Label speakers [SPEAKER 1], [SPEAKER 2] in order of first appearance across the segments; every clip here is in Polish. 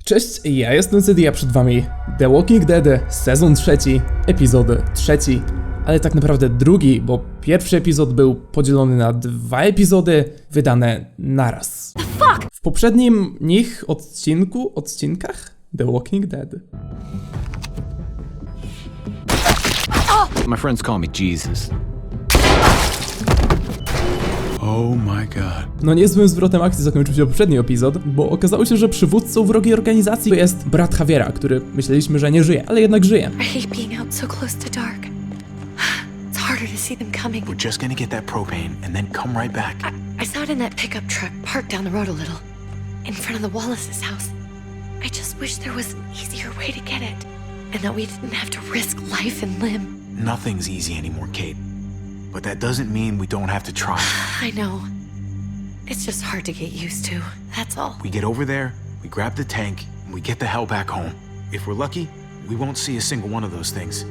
[SPEAKER 1] Cześć, ja jestem CyDi, a przed wami The Walking Dead, sezon trzeci, epizod trzeci, ale tak naprawdę drugi, bo pierwszy epizod był podzielony na 2 epizody wydane naraz. W poprzednim odcinkach The Walking Dead.
[SPEAKER 2] My friends call me Jesus. Oh my god.
[SPEAKER 1] No niezłym zwrotem akcji zakończył się poprzedni epizod, bo okazało się, że przywódcą wrogiej organizacji jest brat Javiera, który myśleliśmy, że nie żyje, ale jednak żyje.
[SPEAKER 3] I hate being out so close to dark. It's harder to see them coming.
[SPEAKER 4] We're just gonna get that propane and then come right back.
[SPEAKER 3] I saw it in that pickup truck parked down the road a little, in front of the Wallace's house. I just wish there was an easier way to get it, and that we didn't have to risk life and limb.
[SPEAKER 4] Nothing's easy anymore, Kate. But that doesn't mean we don't have to try.
[SPEAKER 3] I know. It's just hard to get used to, that's all.
[SPEAKER 4] We get over there, we grab the tank, and we get the hell back home. If we're lucky, we won't see a single one of those things.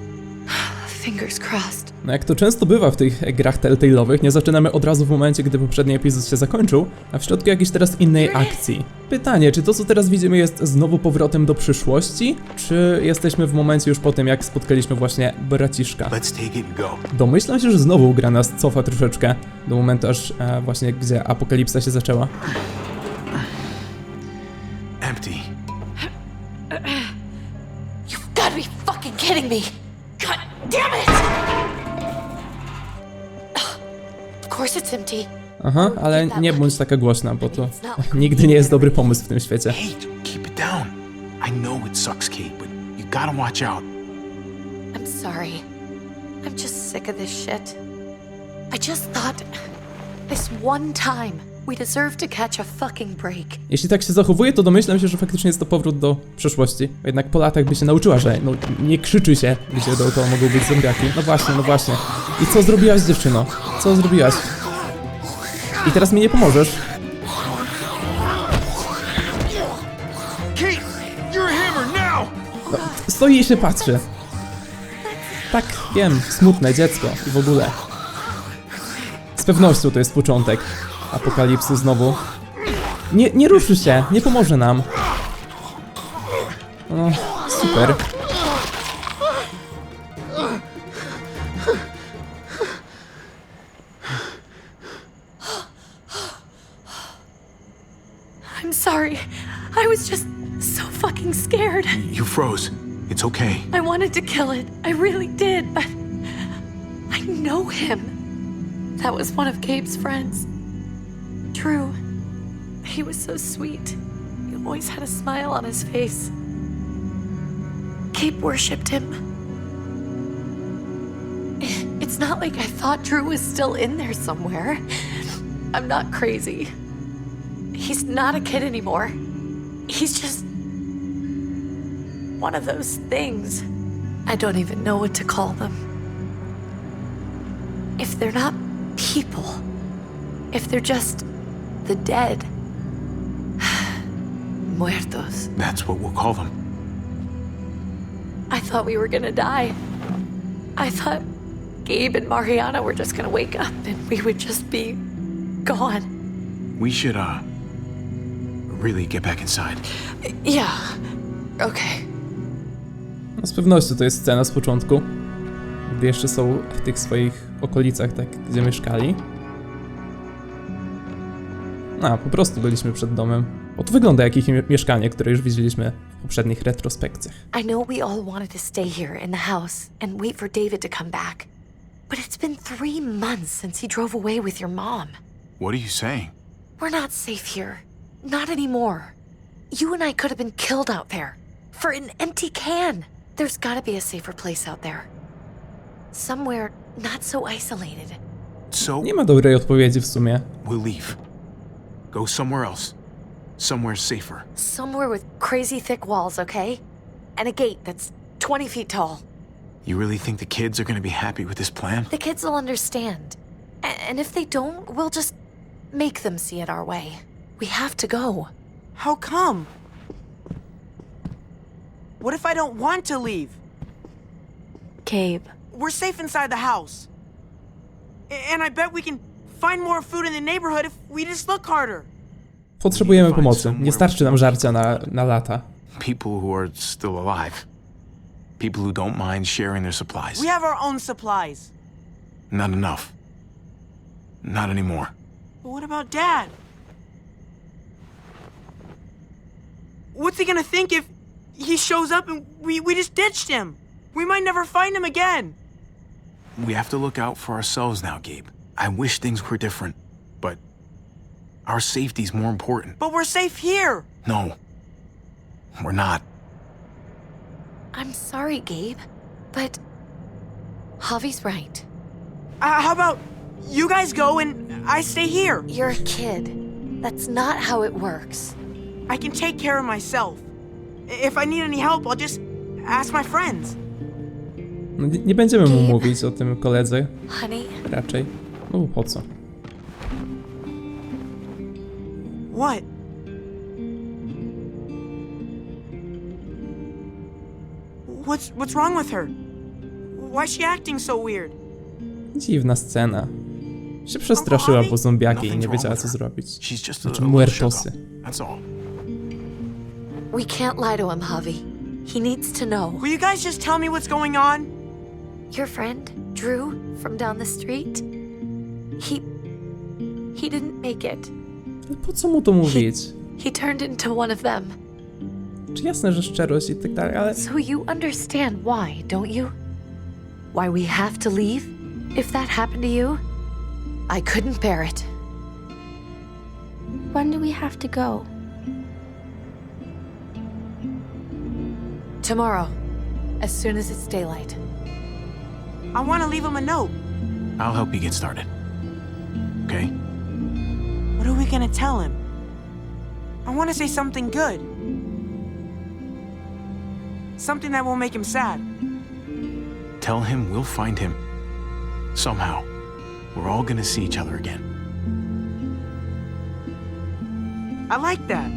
[SPEAKER 3] Fingers crossed.
[SPEAKER 1] No jak to często bywa w tych grach Telltale'owych, nie zaczynamy od razu w momencie, gdy poprzedni epizod się zakończył, a w środku jakiejś teraz innej akcji. Pytanie, czy to co teraz widzimy jest znowu powrotem do przyszłości, czy jesteśmy w momencie już po tym, jak spotkaliśmy właśnie braciszka?
[SPEAKER 4] Let's take it and go.
[SPEAKER 1] Domyślam się, że znowu gra nas cofa troszeczkę do momentu aż właśnie gdzie apokalipsa się zaczęła.
[SPEAKER 4] Empty.
[SPEAKER 3] You've got to be fucking kidding me! God damn it! Of course it's empty.
[SPEAKER 1] Aha, ale nie bądź taka głośna, bo to nigdy nie jest dobry pomysł w tym świecie.
[SPEAKER 4] Kate, keep it down. I know it sucks, Kate, but you gotta watch out.
[SPEAKER 3] I'm sorry. I'm just sick of this shit. I just thought this one time we deserve to catch a fucking break.
[SPEAKER 1] Jeśli tak się zachowuje, to domyślam się, że faktycznie jest to powrót do przeszłości. Jednak po latach by się nauczyła, że no nie krzyczy się, gdzie dookoła mogą być zombiaki. No właśnie, no właśnie. I co zrobiłaś, dziewczyno? Co zrobiłaś? I teraz mi nie pomożesz.
[SPEAKER 4] Kate, you're a hammer now!
[SPEAKER 1] No, stoi i się patrzy. Tak, wiem, smutne dziecko i w ogóle. Z pewnością to jest początek apokalipsy znowu. Nie ruszy się, nie pomoże nam. No, super.
[SPEAKER 3] I'm sorry. I was just so fucking scared.
[SPEAKER 4] You froze. It's okay.
[SPEAKER 3] I wanted to kill it. I really did, but I know him. That was one of Gabe's friends. Drew. He was so sweet. He always had a smile on his face. Gabe worshipped him. It's not like I thought Drew was still in there somewhere. I'm not crazy. He's not a kid anymore. He's just one of those things. I don't even know what to call them. If they're not people, if they're just the dead, muertos.
[SPEAKER 4] That's what we'll call them.
[SPEAKER 3] I thought we were gonna die. I thought Gabe and Mariana were just gonna wake up and we would just be gone.
[SPEAKER 4] We should, really get back inside.
[SPEAKER 3] Yeah. Okay.
[SPEAKER 1] No z pewnością to jest scena z początku, gdy jeszcze są w tych swoich okolicach, tak, gdzie mieszkali. A, po prostu byliśmy przed domem. Bo to wygląda jak ich mieszkanie, które już widzieliśmy w poprzednich retrospekcjach.
[SPEAKER 3] I know we all wanted to stay here in the house and wait for David to come back. But it's been 3 months since he drove away with your mom.
[SPEAKER 4] What are you saying?
[SPEAKER 3] We're not safe here. Not anymore. You and I could have been killed out there. For an empty can. There's gotta be a safer place out there. Somewhere not so isolated.
[SPEAKER 4] So,
[SPEAKER 1] Nie ma dobrej odpowiedzi w sumie.
[SPEAKER 4] we'll leave. Go somewhere else. Somewhere safer.
[SPEAKER 3] Somewhere with crazy thick walls, okay? And a gate that's 20 feet tall.
[SPEAKER 4] You really think the kids are gonna be happy with this plan?
[SPEAKER 3] The kids will understand. And if they don't, we'll just make them see it our way. We have to go.
[SPEAKER 5] How come? What if I don't want to leave?
[SPEAKER 3] Gabe.
[SPEAKER 5] We're safe inside the house. And I bet we can find more food in the neighborhood if we just look harder.
[SPEAKER 1] Potrzebujemy pomocy. Nie starczy nam żarcia na lata.
[SPEAKER 4] People who are still alive. People who don't mind sharing their supplies.
[SPEAKER 5] We have our own supplies.
[SPEAKER 4] Not enough. Not anymore.
[SPEAKER 5] But what about Dad? What's he gonna think if he shows up and we just ditched him? We might never find him again.
[SPEAKER 4] We have to look out for ourselves now, Gabe. I wish things were different, but our safety's more important.
[SPEAKER 5] But we're safe here.
[SPEAKER 4] No, we're not.
[SPEAKER 3] I'm sorry, Gabe, but Javi's right.
[SPEAKER 5] How about you guys go and I stay here?
[SPEAKER 3] You're a kid. That's not how it works.
[SPEAKER 5] I can take care of myself. If I need any help, I'll just ask my friends.
[SPEAKER 1] No, nie będziemy mu mówić o tym koledze.
[SPEAKER 3] Honey,
[SPEAKER 1] Raczej. No po co?
[SPEAKER 5] What? What's wrong with her? Why's she acting so weird?
[SPEAKER 1] Dziwna scena. Się przestraszyła, bo zombiaki i nie wiedziała co zrobić.
[SPEAKER 4] She's just
[SPEAKER 1] Znaczy
[SPEAKER 4] a little
[SPEAKER 1] muertosy.
[SPEAKER 4] shook up. That's all.
[SPEAKER 3] we can't lie to him, Javi. He needs to know.
[SPEAKER 5] Will you guys just tell me what's going on?
[SPEAKER 3] Your friend, Drew, from down the street, he didn't make it.
[SPEAKER 1] Ale po co mu to mówić?
[SPEAKER 3] He turned into one of them.
[SPEAKER 1] Czy jasne, że szczerość i tak dalej, ale...
[SPEAKER 3] So you understand why, don't you? Why we have to leave? If that happened to you, I couldn't bear it.
[SPEAKER 6] When do we have to go?
[SPEAKER 3] Tomorrow, as soon as it's daylight.
[SPEAKER 5] I want to leave him a note.
[SPEAKER 4] I'll help you get started. Okay?
[SPEAKER 5] What are we gonna tell him? I want to say something good. Something that won't make him sad.
[SPEAKER 4] Tell him we'll find him. Somehow. We're all gonna see each other again.
[SPEAKER 5] I like that.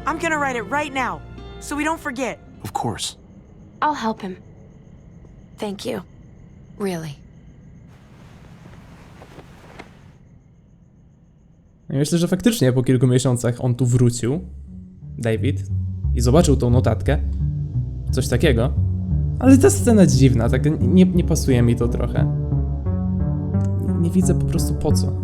[SPEAKER 5] I'm gonna write it right now, so we don't forget.
[SPEAKER 4] Of course.
[SPEAKER 6] I'll help him.
[SPEAKER 3] Thank you. Really.
[SPEAKER 1] Ja myślę, że faktycznie po kilku miesiącach on tu wrócił, David, i zobaczył tą notatkę. Coś takiego. Ale ta scena dziwna, tak nie pasuje mi to trochę. Nie widzę po prostu po co.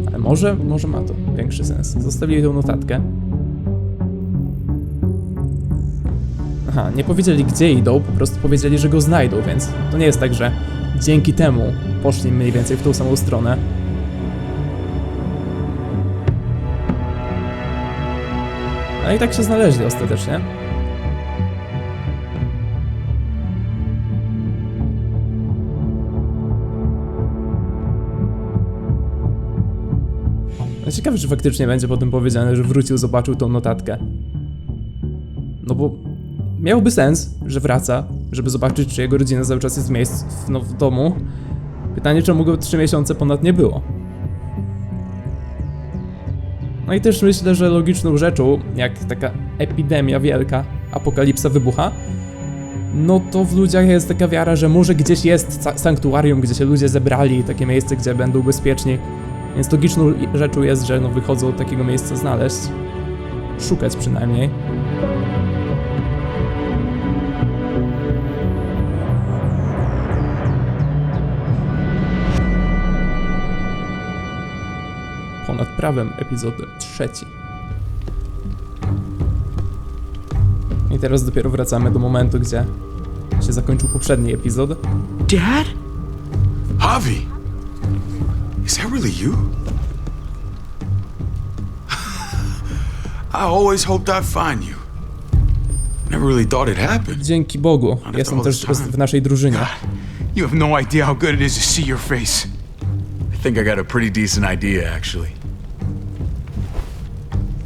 [SPEAKER 1] Ale może ma to większy sens. Zostawili tą notatkę. Aha, nie powiedzieli gdzie idą, po prostu powiedzieli, że go znajdą, więc to nie jest tak, że dzięki temu poszli mniej więcej w tą samą stronę. No i tak się znaleźli ostatecznie. No ciekawe, czy faktycznie będzie potem powiedziane, że wrócił, zobaczył tą notatkę. No bo miałby sens, że wraca, żeby zobaczyć, czy jego rodzina cały czas jest w domu. Pytanie, czemu go 3 miesiące ponad nie było. No i też myślę, że logiczną rzeczą, jak taka epidemia wielka, apokalipsa wybucha, no to w ludziach jest taka wiara, że może gdzieś jest sanktuarium, gdzie się ludzie zebrali, takie miejsce, gdzie będą bezpieczni. Więc logiczną rzeczą jest, że no wychodzą takiego miejsca znaleźć. Szukać przynajmniej. Ponad prawem, epizod 3. I teraz dopiero wracamy do momentu, gdzie się zakończył poprzedni epizod.
[SPEAKER 5] Dad?
[SPEAKER 2] Javi! Is that really you? I always hoped I'd find you. Never really thought it happened.
[SPEAKER 1] Dzięki Bogu, jestem też w naszej drużynie.
[SPEAKER 2] You have no idea how good it is to see your face. I think I got a pretty decent idea, actually.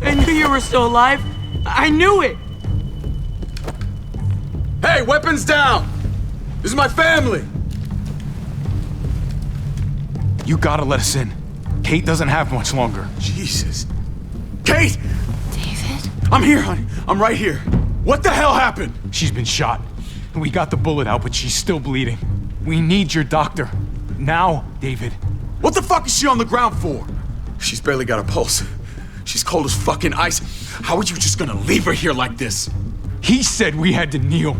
[SPEAKER 5] I knew you were still alive. I knew it.
[SPEAKER 2] Hey, weapons down! This is my family!
[SPEAKER 4] You gotta let us in. Kate doesn't have much longer.
[SPEAKER 2] Jesus. Kate!
[SPEAKER 3] David?
[SPEAKER 2] I'm here, honey. I'm right here. What the hell happened?
[SPEAKER 4] She's been shot. We got the bullet out, but she's still bleeding. We need your doctor. Now, David.
[SPEAKER 2] What the fuck is she on the ground for? She's barely got a pulse. She's cold as fucking ice. How are you just gonna leave her here like this?
[SPEAKER 4] He said we had to kneel.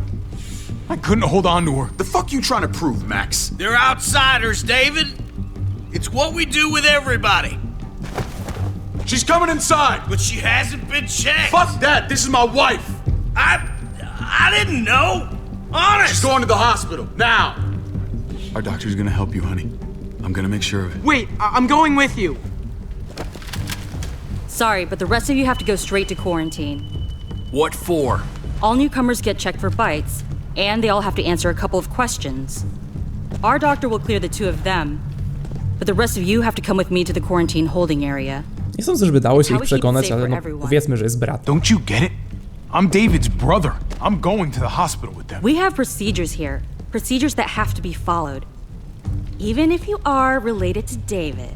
[SPEAKER 4] I couldn't hold on to her.
[SPEAKER 2] The fuck you trying to prove, Max?
[SPEAKER 7] They're outsiders, David. It's what we do with everybody.
[SPEAKER 2] She's coming inside.
[SPEAKER 7] But she hasn't been checked.
[SPEAKER 2] Fuck that. This is my wife.
[SPEAKER 7] I didn't know. Honest.
[SPEAKER 2] She's going to the hospital now. Our doctor's gonna help you, honey. I'm gonna make sure of it.
[SPEAKER 5] Wait, I'm going with you.
[SPEAKER 8] Sorry, but the rest of you have to go straight to quarantine.
[SPEAKER 7] What for?
[SPEAKER 8] All newcomers get checked for bites, and they all have to answer a couple of questions. Our doctor will clear the two of them, but the rest of you have to come with me to the quarantine holding area.
[SPEAKER 1] Nie sądzę, żeby dało się ich
[SPEAKER 8] How we keep it
[SPEAKER 1] przekonać,
[SPEAKER 8] safe
[SPEAKER 1] ale
[SPEAKER 8] for
[SPEAKER 1] no,
[SPEAKER 8] everyone.
[SPEAKER 1] powiedzmy, że jest brat.
[SPEAKER 4] Don't you get it? I'm David's brother. I'm going to the hospital with them.
[SPEAKER 8] We have procedures here, procedures that have to be followed. Even if you are related to David.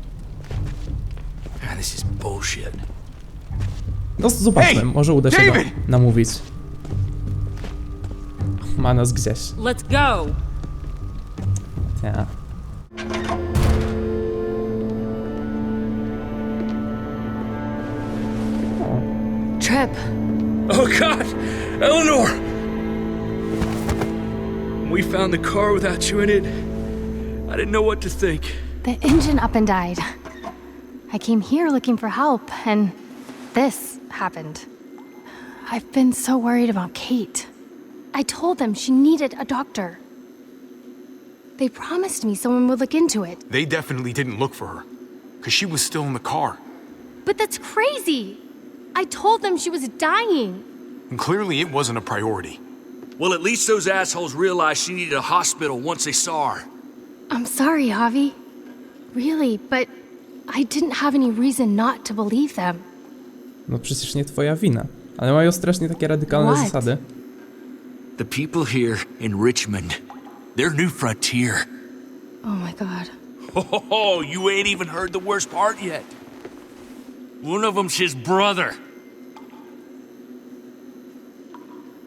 [SPEAKER 7] God, this is bullshit.
[SPEAKER 1] No zobaczmy,
[SPEAKER 4] Hey,
[SPEAKER 1] może uda się go
[SPEAKER 4] David!
[SPEAKER 1] namówić. Ma nas gdzieś.
[SPEAKER 8] Let's go!
[SPEAKER 1] Ja.
[SPEAKER 3] Trip.
[SPEAKER 7] Oh, God! Eleanor! We found the car without you in it. I didn't know what to think.
[SPEAKER 9] The engine up and died. I came here looking for help, and this happened. I've been so worried about Kate. I told them she needed a doctor. They promised me someone would look into it.
[SPEAKER 4] They definitely didn't look for her, because she was still in the car.
[SPEAKER 9] But that's crazy! I told them she was dying.
[SPEAKER 4] And clearly it wasn't a priority.
[SPEAKER 7] Well, at least those assholes realized she needed a hospital once they saw her.
[SPEAKER 9] I'm sorry, Javi. Really, but I didn't have any reason not to believe them.
[SPEAKER 1] No przecież nie twoja wina. Ale mają strasznie takie radykalne
[SPEAKER 9] What?
[SPEAKER 1] zasady.
[SPEAKER 7] The people here in Richmond, their new frontier.
[SPEAKER 9] Oh my god.
[SPEAKER 7] Oh, you ain't even heard the worst part yet. One of them's his brother.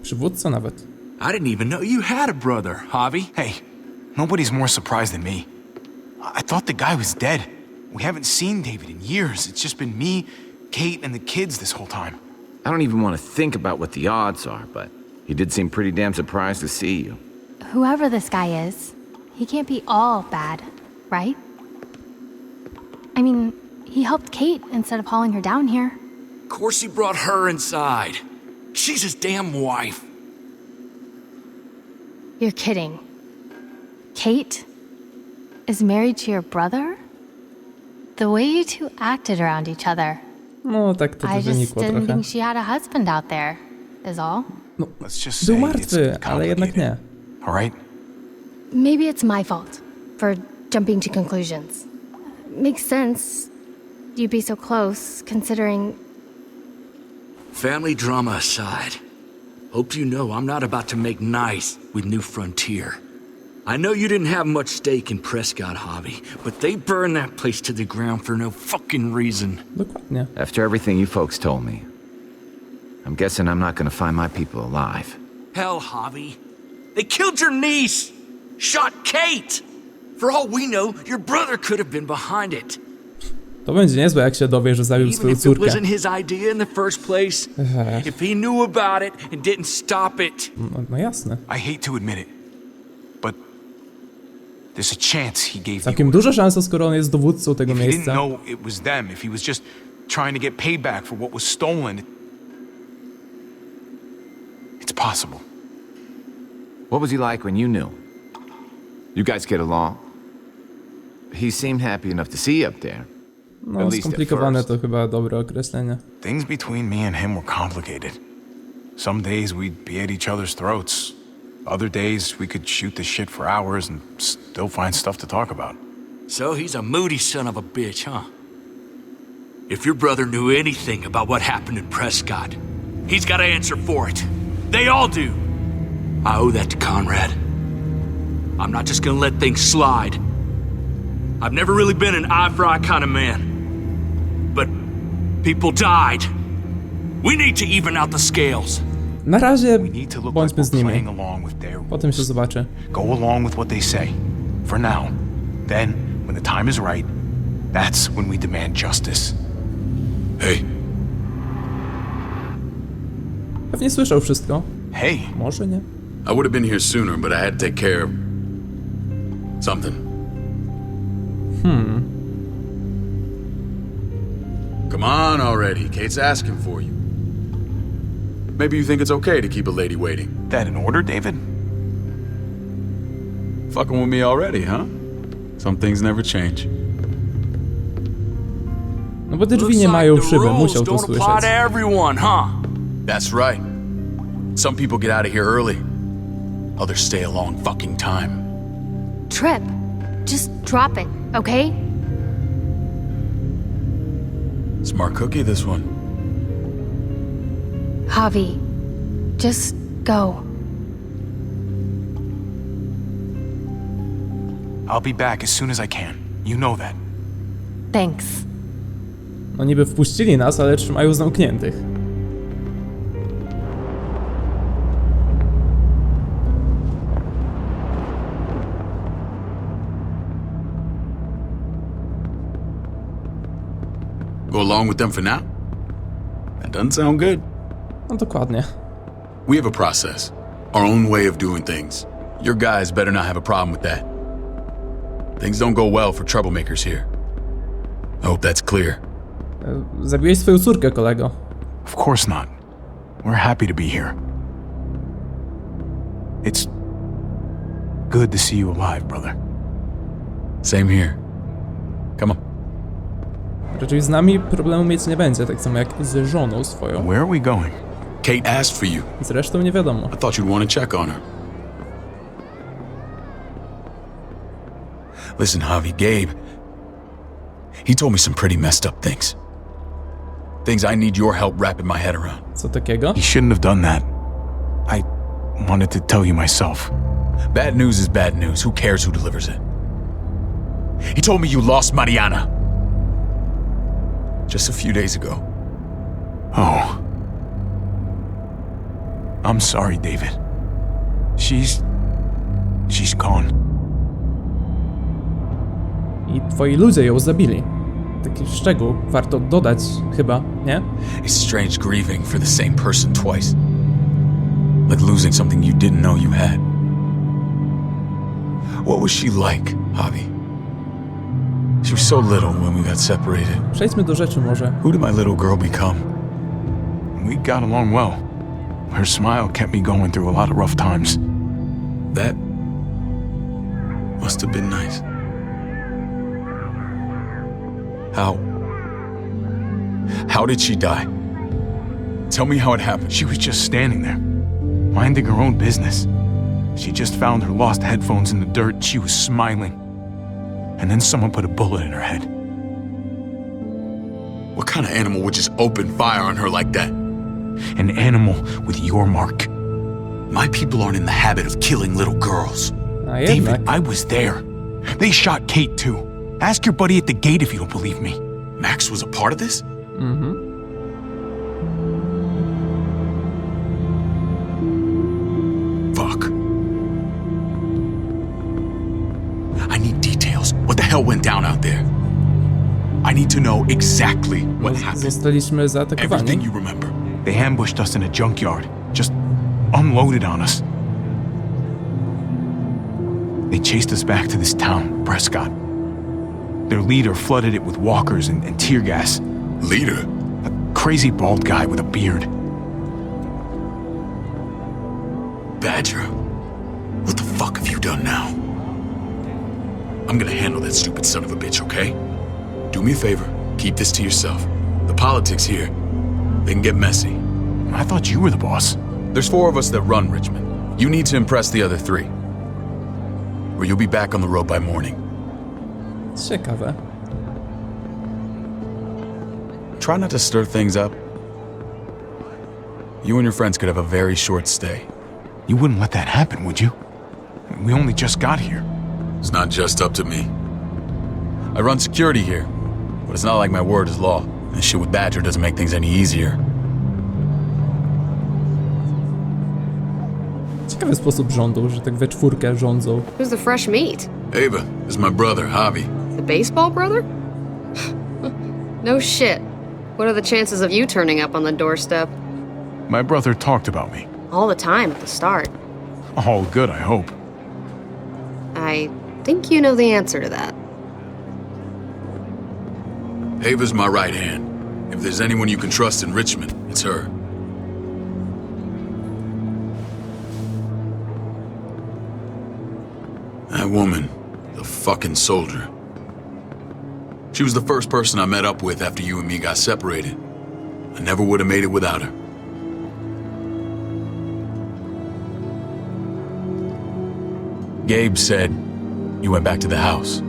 [SPEAKER 1] Przywódca nawet.
[SPEAKER 7] I didn't even know you had a brother, Javi.
[SPEAKER 4] Hey, nobody's more surprised than me. I thought the guy was dead. We haven't seen David in years. It's just been me, Kate, and the kids this whole time.
[SPEAKER 10] I don't even want to think about what the odds are, but he did seem pretty damn surprised to see you.
[SPEAKER 9] Whoever this guy is, he can't be all bad, right? I mean, he helped Kate instead of hauling her down here.
[SPEAKER 7] Of course he brought her inside. She's his damn wife.
[SPEAKER 9] You're kidding. Kate is married to your brother? The way you two acted around each other.
[SPEAKER 1] No tak to
[SPEAKER 9] I just
[SPEAKER 1] wynikło
[SPEAKER 9] didn't
[SPEAKER 1] trochę.
[SPEAKER 9] think she had a husband out there, is all.
[SPEAKER 4] Let's just
[SPEAKER 1] Był
[SPEAKER 4] say
[SPEAKER 1] martwy,
[SPEAKER 4] it's
[SPEAKER 1] ale jednak nie.
[SPEAKER 4] complicated. All right?
[SPEAKER 9] Maybe it's my fault for jumping to conclusions. Makes sense. You'd be so close, considering.
[SPEAKER 7] Family drama aside, hope you know I'm not about to make nice with New Frontier. I know you didn't have much stake in Prescott, Javi, but they burned that place to the ground for no fucking reason.
[SPEAKER 1] Dokładnie.
[SPEAKER 10] After everything you folks told me, I'm guessing I'm not gonna find my people alive.
[SPEAKER 7] Hell, Javi. They killed your niece! Shot Kate! For all we know, your brother could have been behind it.
[SPEAKER 1] To będzie niezłe, jak się dowie, że zabił
[SPEAKER 7] Even
[SPEAKER 1] swoją
[SPEAKER 7] if it
[SPEAKER 1] córkę.
[SPEAKER 7] wasn't his idea in the first place, if he knew about it and didn't stop it.
[SPEAKER 1] No jasne.
[SPEAKER 4] I hate to admit it, but there's a chance he gave
[SPEAKER 1] Całkiem
[SPEAKER 4] the
[SPEAKER 1] duża szansa, skoro on jest dowódcą tego
[SPEAKER 4] If he didn't
[SPEAKER 1] miejsca.
[SPEAKER 4] know it was them, if he was just trying to get payback for what was stolen, it's possible.
[SPEAKER 10] What was he like when you knew? You guys get along? He seemed happy enough to see you up there.
[SPEAKER 1] No,
[SPEAKER 10] At least at
[SPEAKER 1] skomplikowane
[SPEAKER 10] first.
[SPEAKER 1] to chyba dobre określenie.
[SPEAKER 4] Things between me and him were complicated. Some days we'd be at each other's throats. Other days we could shoot the shit for hours and still find stuff to talk about.
[SPEAKER 7] So he's a moody son of a bitch, huh? If your brother knew anything about what happened in Prescott, he's got to answer for it. They all do. I owe that to Conrad. I'm not just gonna let things slide. I've never really been an eye-for-eye kind of man. But people died. We need to even out the scales.
[SPEAKER 1] Na razie
[SPEAKER 4] We need to look like
[SPEAKER 1] bądźmy z
[SPEAKER 4] we're
[SPEAKER 1] nimi.
[SPEAKER 4] playing along with their
[SPEAKER 1] Potem się zobaczy.
[SPEAKER 4] Go along with what they say. For now. Then, when the time is right, that's when we demand justice.
[SPEAKER 2] Hey,
[SPEAKER 1] Pewnie słyszał wszystko.
[SPEAKER 4] Hey,
[SPEAKER 1] Może nie?
[SPEAKER 2] I would have been here sooner, but I had to take care of something. Come on already. Kate's asking for you. Maybe you think it's okay to keep a lady waiting.
[SPEAKER 4] that in order, David?
[SPEAKER 2] Fucking with me already, huh? Some things never change.
[SPEAKER 1] No bo te drzwi
[SPEAKER 7] Looks
[SPEAKER 1] nie
[SPEAKER 7] like
[SPEAKER 1] mają
[SPEAKER 7] the
[SPEAKER 1] szyby,
[SPEAKER 7] rules
[SPEAKER 1] musiał to
[SPEAKER 7] don't apply
[SPEAKER 1] słyszeć.
[SPEAKER 7] to everyone, huh?
[SPEAKER 2] That's right. Some people get out of here early. Others stay a long fucking time.
[SPEAKER 9] Trip. Just drop it, okay?
[SPEAKER 2] Smart cookie, this one.
[SPEAKER 9] Javi, just go.
[SPEAKER 4] I'll be back as soon as I can. You know that.
[SPEAKER 9] Thanks.
[SPEAKER 1] No niby wpuścili nas, ale trzymają zamkniętych.
[SPEAKER 2] Go along with them for now? That doesn't sound good.
[SPEAKER 1] No dokładnie.
[SPEAKER 2] We have a process, our own way of doing things. Your guys better not have a problem with that. Things don't go well for troublemakers here. I hope that's clear.
[SPEAKER 1] Zabiłeś swoją córkę, kolego.
[SPEAKER 4] Of course not. We're happy to be here. It's good to see you alive, brother.
[SPEAKER 2] Same here. Come on.
[SPEAKER 1] Raczej z nami problemu mieć nie będzie, tak samo jak z żoną swoją.
[SPEAKER 4] Where are we going?
[SPEAKER 2] Kate asked for you.
[SPEAKER 1] Zresztą nie wiadomo.
[SPEAKER 2] I thought you'd want to check on her. Listen, Javi, Gabe, he told me some pretty messed up things. Things I need your help wrapping my head around.
[SPEAKER 1] Co takiego?
[SPEAKER 4] He shouldn't have done that. I wanted to tell you myself.
[SPEAKER 2] Bad news is bad news. Who cares who delivers it? He told me you lost Mariana. Just a few days ago.
[SPEAKER 4] Oh. I'm sorry, David. She's gone.
[SPEAKER 1] I twoi ludzie ją zabili. Taki szczegół warto dodać chyba, nie?
[SPEAKER 2] It's strange grieving for the same person twice. Like losing something you didn't know you had. What was she like, Javi? She was so little when we got separated.
[SPEAKER 1] Przejdźmy do rzeczy może.
[SPEAKER 2] Who did my little girl become?
[SPEAKER 4] We got along well. Her smile kept me going through a lot of rough times.
[SPEAKER 2] That must have been nice. How did she die? Tell me how it happened.
[SPEAKER 4] She was just standing there, minding her own business. She just found her lost headphones in the dirt and she was smiling. And then someone put a bullet in her head.
[SPEAKER 2] What kind of animal would just open fire on her like that?
[SPEAKER 4] An animal with your mark.
[SPEAKER 2] My people aren't in the habit of killing little girls.
[SPEAKER 1] A jednak.
[SPEAKER 4] David, I was there. They shot Kate too. Ask your buddy at the gate if you don't believe me.
[SPEAKER 2] Max was a part of this? Fuck. I need details. What the hell went down out there? I need to know exactly what happened.
[SPEAKER 1] Zostaliśmy zaatakowani.
[SPEAKER 2] Everything you remember.
[SPEAKER 4] They ambushed us in a junkyard. Just unloaded on us. They chased us back to this town, Prescott. Their leader flooded it with walkers and tear gas.
[SPEAKER 2] Leader?
[SPEAKER 4] A crazy bald guy with a beard.
[SPEAKER 2] Badger, what the fuck have you done now? I'm gonna handle that stupid son of a bitch, okay? Do me a favor, keep this to yourself. The politics here, they can get messy.
[SPEAKER 4] I thought you were the boss.
[SPEAKER 2] There's 4 of us that run Richmond. You need to impress the other 3. Or you'll be back on the road by morning.
[SPEAKER 1] Ciekawe.
[SPEAKER 2] Try not to stir things up. You and your friends could have a very short stay.
[SPEAKER 4] You wouldn't let that happen, would you? We only just got here.
[SPEAKER 2] It's not just up to me. I run security here, but it's not like my word is law. And shit with Badger doesn't make things any easier.
[SPEAKER 1] Ciekawy sposób rządu, że tak we czwórkę rządzą.
[SPEAKER 11] Who's the fresh meat?
[SPEAKER 2] Ava is my brother, Javi.
[SPEAKER 11] The baseball brother? No shit. What are the chances of you turning up on the doorstep?
[SPEAKER 4] My brother talked about me.
[SPEAKER 11] All the time at the start.
[SPEAKER 4] All good, I hope.
[SPEAKER 11] I think you know the answer to that.
[SPEAKER 2] Ava's my right hand. If there's anyone you can trust in Richmond, it's her. That woman, the fucking soldier. She was the first person I met up with after you and me got separated. I never would have made it without her. Gabe said you went back to the house.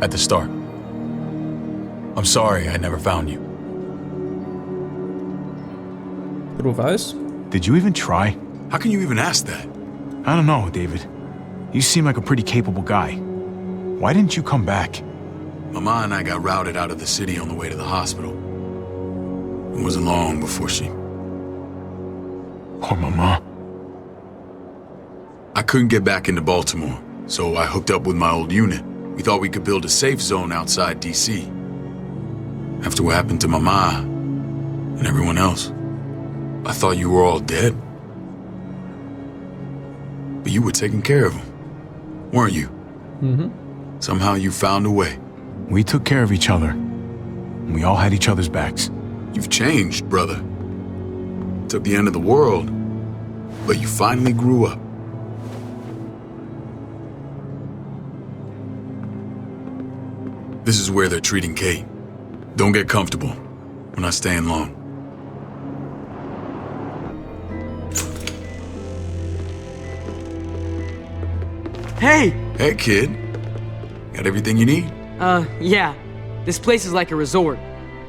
[SPEAKER 2] At the start. I'm sorry I never found you.
[SPEAKER 1] Próbowałeś?
[SPEAKER 4] Did you even try?
[SPEAKER 2] How can you even ask that?
[SPEAKER 4] I don't know, David. You seem like a pretty capable guy. Why didn't you come back?
[SPEAKER 2] Mama and I got routed out of the city on the way to the hospital. It wasn't long before she...
[SPEAKER 4] Poor Mama.
[SPEAKER 2] I couldn't get back into Baltimore, so I hooked up with my old unit. We thought we could build a safe zone outside D.C. After what happened to Mama and everyone else, I thought you were all dead. But you were taking care of them, weren't you?
[SPEAKER 1] Mhm.
[SPEAKER 2] Somehow you found a way.
[SPEAKER 4] We took care of each other. We all had each other's backs.
[SPEAKER 2] You've changed, brother. Took the end of the world, but you finally grew up. This is where they're treating Kate. Don't get comfortable. We're not staying long.
[SPEAKER 5] Hey!
[SPEAKER 2] Hey, kid. Got everything you need?
[SPEAKER 5] Yeah. This place is like a resort.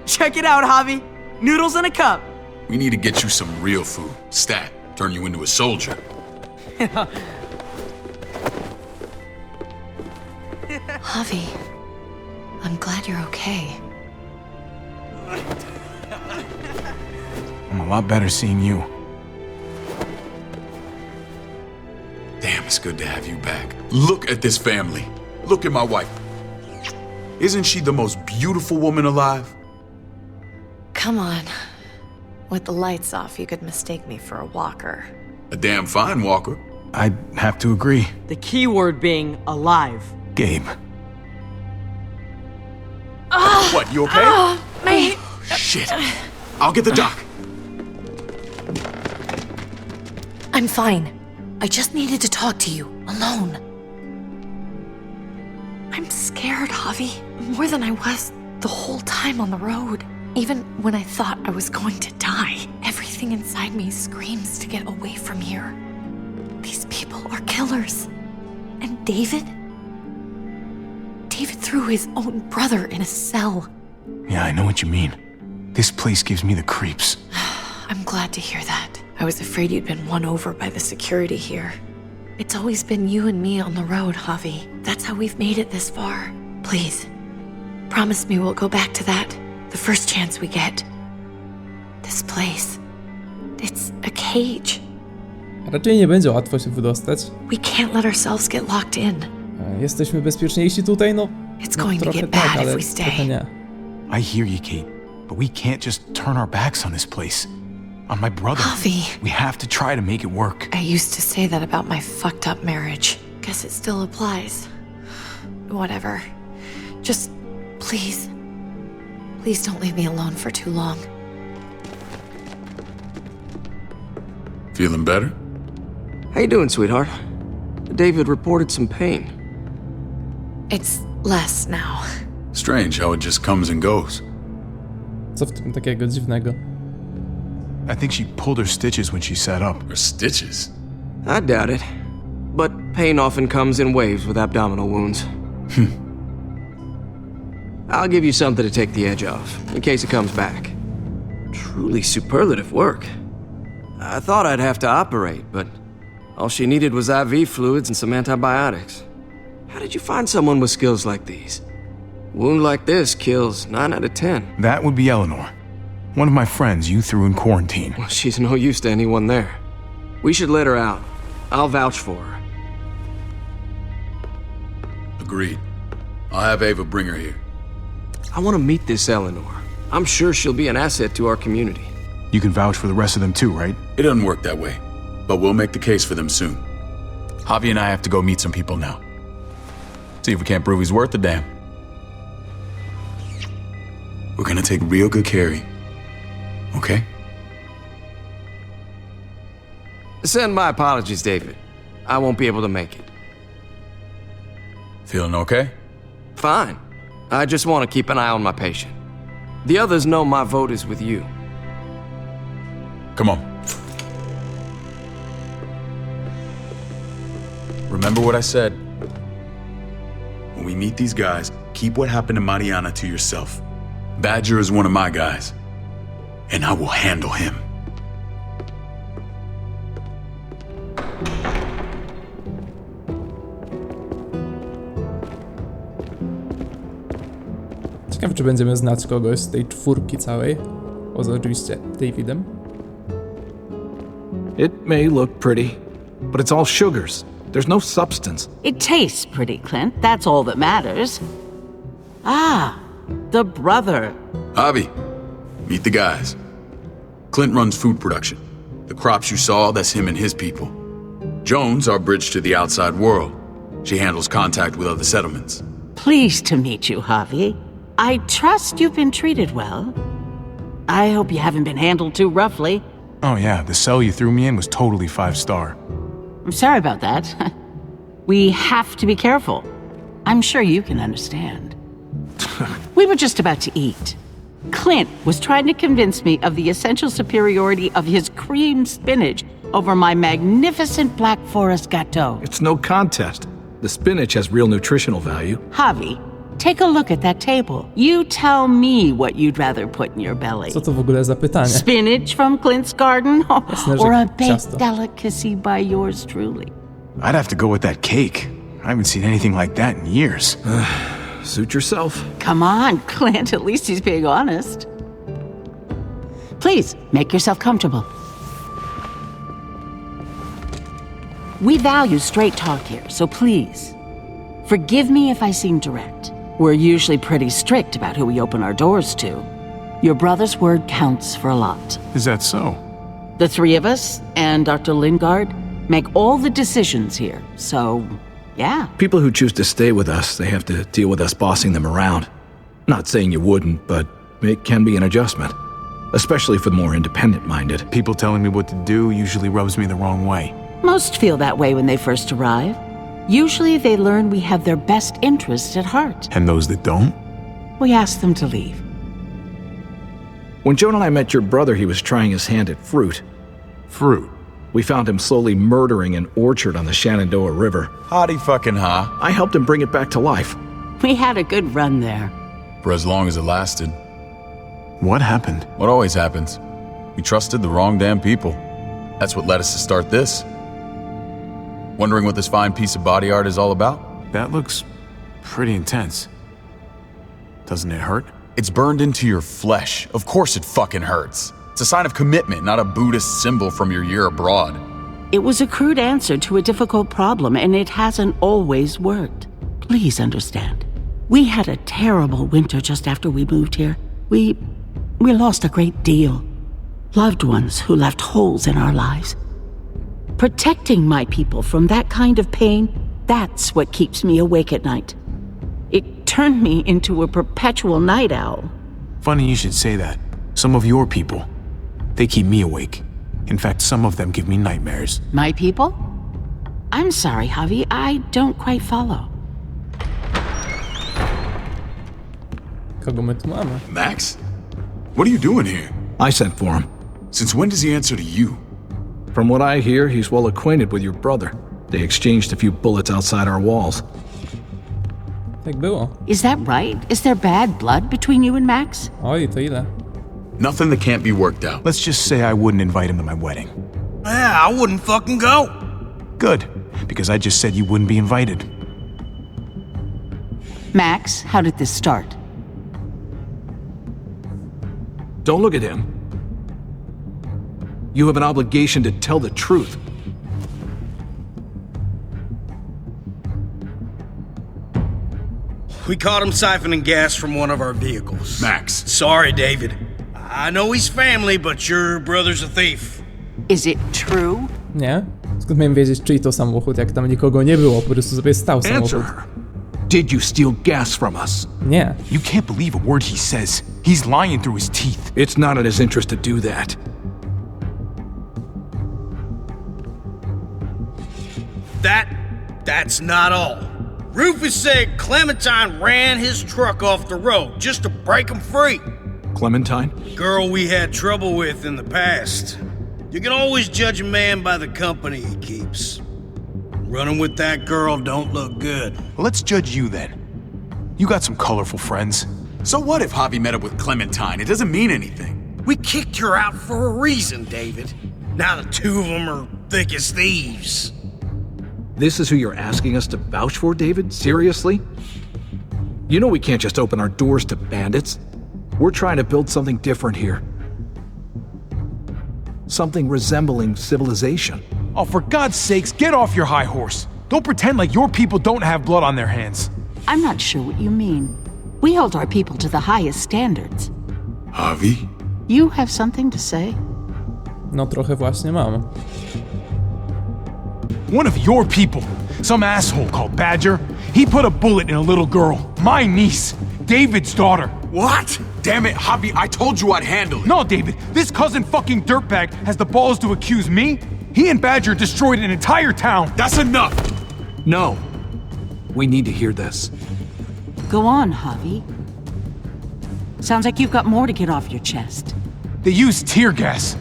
[SPEAKER 5] Check it out, Javi. Noodles in a cup.
[SPEAKER 2] We need to get you some real food. Stat. Turn you into a soldier.
[SPEAKER 3] Javi, I'm glad you're okay.
[SPEAKER 4] I'm a lot better seeing you.
[SPEAKER 2] Damn, it's good to have you back. Look at this family. Look at my wife. Isn't she the most beautiful woman alive?
[SPEAKER 3] Come on. With the lights off, you could mistake me for a walker.
[SPEAKER 2] A damn fine walker.
[SPEAKER 4] I'd have to agree.
[SPEAKER 5] The key word being alive.
[SPEAKER 4] Gabe.
[SPEAKER 2] What, you okay?
[SPEAKER 3] Mate!
[SPEAKER 2] Shit. I'll get the doc.
[SPEAKER 3] I'm fine. I just needed to talk to you, alone. I'm scared, Javi. More than I was the whole time on the road. Even when I thought I was going to die, everything inside me screams to get away from here. These people are killers. And David? David threw his own brother in a cell.
[SPEAKER 4] Yeah, I know what you mean. This place gives me the creeps.
[SPEAKER 3] I'm glad to hear that. I was afraid you'd been won over by the security here. It's always been you and me on the road, Javi. That's how we've made it this far. Please, promise me we'll go back to that the first chance we get. This place, it's a cage.
[SPEAKER 1] Raczej nie będzie łatwo się wydostać.
[SPEAKER 3] We can't let ourselves get locked in.
[SPEAKER 1] Jesteśmy bezpieczniejsi tutaj? No,
[SPEAKER 3] It's
[SPEAKER 1] no
[SPEAKER 3] going to
[SPEAKER 1] trochę
[SPEAKER 3] get
[SPEAKER 1] tak,
[SPEAKER 3] bad
[SPEAKER 1] ale
[SPEAKER 3] if we
[SPEAKER 1] trochę
[SPEAKER 3] stay.
[SPEAKER 1] nie.
[SPEAKER 4] I hear you, Kate, but we can't just turn our backs on this place. On my brother.
[SPEAKER 3] Javi.
[SPEAKER 4] We have to try to make it work.
[SPEAKER 3] I used to say that about my fucked up marriage. Guess it still applies. Whatever. Just, please don't leave me alone for too long.
[SPEAKER 2] Feeling better?
[SPEAKER 12] How you doing, sweetheart? David reported some pain.
[SPEAKER 3] It's less now.
[SPEAKER 2] Strange how it just comes and goes.
[SPEAKER 1] Co w tym takiego dziwnego?
[SPEAKER 4] I think she pulled her stitches when she sat up.
[SPEAKER 2] Her stitches?
[SPEAKER 12] I doubt it. But pain often comes in waves with abdominal wounds. I'll give you something to take the edge off, in case it comes back. Truly superlative work. I thought I'd have to operate, but all she needed was IV fluids and some antibiotics. How did you find someone with skills like these? Wound like this kills 9 out of 10.
[SPEAKER 4] That would be Eleanor. One of my friends you threw in quarantine.
[SPEAKER 12] Well, she's no use to anyone there. We should let her out. I'll vouch for her.
[SPEAKER 2] Agreed. I'll have Ava bring her here.
[SPEAKER 12] I want to meet this Eleanor. I'm sure she'll be an asset to our community.
[SPEAKER 4] You can vouch for the rest of them too, right?
[SPEAKER 2] It doesn't work that way, but we'll make the case for them soon. Javi and I have to go meet some people now. See if we can't prove he's worth a damn. We're gonna take real good care of you, okay?
[SPEAKER 12] Send my apologies, David. I won't be able to make it.
[SPEAKER 2] Feeling okay?
[SPEAKER 12] Fine. I just want to keep an eye on my patient. The others know my vote is with you.
[SPEAKER 2] Come on. Remember what I said. When we meet these guys, keep what happened to Mariana to yourself. Badger is one of my guys, and I will handle him.
[SPEAKER 1] Ciekawe, czy będziemy znać kogoś z tej czwórki całej. Poza oczywiście Davidem.
[SPEAKER 13] It may look pretty, but it's all sugars. There's no substance.
[SPEAKER 14] It tastes pretty, Clint. That's all that matters. Ah, the brother.
[SPEAKER 2] Javi, meet the guys. Clint runs food production. The crops you saw, that's him and his people. Jones, our bridge to the outside world. She handles contact with other settlements.
[SPEAKER 14] Pleased to meet you, Javi. I trust you've been treated well. I hope you haven't been handled too roughly.
[SPEAKER 4] Oh yeah, the cell you threw me in was totally 5-star.
[SPEAKER 14] I'm sorry about that. We have to be careful. I'm sure you can understand. We were just about to eat. Clint was trying to convince me of the essential superiority of his cream spinach over my magnificent Black Forest gâteau.
[SPEAKER 13] It's no contest. The spinach has real nutritional value.
[SPEAKER 14] Javi, take a look at that table. You tell me what you'd rather put in your belly.
[SPEAKER 1] Co to w ogóle za pytanie?
[SPEAKER 14] Spinach from Clint's garden?
[SPEAKER 1] Jasne, że
[SPEAKER 14] Or a baked
[SPEAKER 1] ciasto.
[SPEAKER 14] delicacy by yours truly?
[SPEAKER 4] I'd have to go with that cake. I haven't seen anything like that in years.
[SPEAKER 13] Suit yourself.
[SPEAKER 14] Come on, Clint. At least he's being honest. Please, make yourself comfortable. We value straight talk here, so please, forgive me if I seem direct. We're usually pretty strict about who we open our doors to. Your brother's word counts for a lot.
[SPEAKER 4] Is that so?
[SPEAKER 14] The three of us and Dr. Lingard make all the decisions here, so yeah.
[SPEAKER 13] People who choose to stay with us, they have to deal with us bossing them around. Not saying you wouldn't, but it can be an adjustment. Especially for the more independent-minded.
[SPEAKER 4] People telling me what to do usually rubs me the wrong way.
[SPEAKER 14] Most feel that way when they first arrive. Usually they learn we have their best interests at heart.
[SPEAKER 4] And those that don't?
[SPEAKER 14] We ask them to leave.
[SPEAKER 13] When Joan and I met your brother, he was trying his hand at fruit.
[SPEAKER 4] Fruit?
[SPEAKER 13] We found him slowly murdering an orchard on the Shenandoah River.
[SPEAKER 2] Howdy fucking ha.
[SPEAKER 13] I helped him bring it back to life.
[SPEAKER 14] We had a good run there.
[SPEAKER 2] For as long as it lasted.
[SPEAKER 4] What happened?
[SPEAKER 2] What always happens. We trusted the wrong damn people. That's what led us to start this. Wondering what this fine piece of body art is all about?
[SPEAKER 4] That looks pretty intense. Doesn't it hurt?
[SPEAKER 2] It's burned into your flesh. Of course it fucking hurts. It's a sign of commitment, not a Buddhist symbol from your year abroad.
[SPEAKER 14] It was a crude answer to a difficult problem, and it hasn't always worked. Please understand. We had a terrible winter just after we moved here. We lost a great deal. Loved ones who left holes in our lives. Protecting my people from that kind of pain, that's what keeps me awake at night. It turned me into a perpetual night owl.
[SPEAKER 4] Funny you should say that. Some of your people, they keep me awake. In fact, some of them give me nightmares.
[SPEAKER 14] My people? I'm sorry, Javi, I don't quite follow.
[SPEAKER 1] Kogo my tu mamy?
[SPEAKER 2] Max? What are you doing here?
[SPEAKER 13] I sent for him.
[SPEAKER 2] Since when does he answer to you?
[SPEAKER 13] From what I hear, he's well acquainted with your brother. They exchanged a few bullets outside our walls.
[SPEAKER 1] Tak było.
[SPEAKER 14] Is that right? Is there bad blood between you and Max?
[SPEAKER 1] Oj, to ile?
[SPEAKER 2] Nothing that can't be worked out.
[SPEAKER 4] Let's just say I wouldn't invite him to my wedding.
[SPEAKER 5] Yeah, I wouldn't fucking go.
[SPEAKER 4] Good, because I just said you wouldn't be invited.
[SPEAKER 14] Max, how did this start?
[SPEAKER 13] Don't look at him. You have an obligation to tell the truth.
[SPEAKER 15] We caught him siphoning gas from one of our vehicles.
[SPEAKER 2] Max.
[SPEAKER 15] Sorry, David. I know he's family, but your brother's a thief.
[SPEAKER 14] Is it true?
[SPEAKER 1] Nie? Skąd miałem wiedzieć, czyj to samochód, jak tam nikogo nie było, po prostu sobie stał samochód.
[SPEAKER 13] Answer her. Did you steal gas from us?
[SPEAKER 1] Nie.
[SPEAKER 4] You can't believe a word he says. He's lying through his teeth.
[SPEAKER 13] It's not in his interest to do that.
[SPEAKER 15] That's not all. Rufus said Clementine ran his truck off the road just to break him free.
[SPEAKER 13] Clementine?
[SPEAKER 15] Girl we had trouble with in the past. You can always judge a man by the company he keeps. Running with that girl don't look good.
[SPEAKER 4] Well, let's judge you then. You got some colorful friends.
[SPEAKER 2] So what if Javi met up with Clementine? It doesn't mean anything.
[SPEAKER 15] We kicked her out for a reason, David. Now the two of them are thick as thieves.
[SPEAKER 13] This is who you're asking us to vouch for, David? Seriously? You know we can't just open our doors to bandits. We're trying to build something different here. Something resembling civilization.
[SPEAKER 4] Oh, for God's sakes, get off your high horse. Don't pretend like your people don't have blood on their hands.
[SPEAKER 14] I'm not sure what you mean. We hold our people to the highest standards.
[SPEAKER 2] Javi?
[SPEAKER 14] You have something to say?
[SPEAKER 1] No trochę właśnie mam.
[SPEAKER 4] One of your people, some asshole called Badger, he put a bullet in a little girl, my niece, David's daughter.
[SPEAKER 2] What? Damn it, Javi, I told you I'd handle it.
[SPEAKER 4] No, David, this cousin fucking dirtbag has the balls to accuse me? He and Badger destroyed an entire town.
[SPEAKER 2] That's enough.
[SPEAKER 13] No. We need to hear this.
[SPEAKER 14] Go on, Javi. Sounds like you've got more to get off your chest.
[SPEAKER 4] They used tear gas.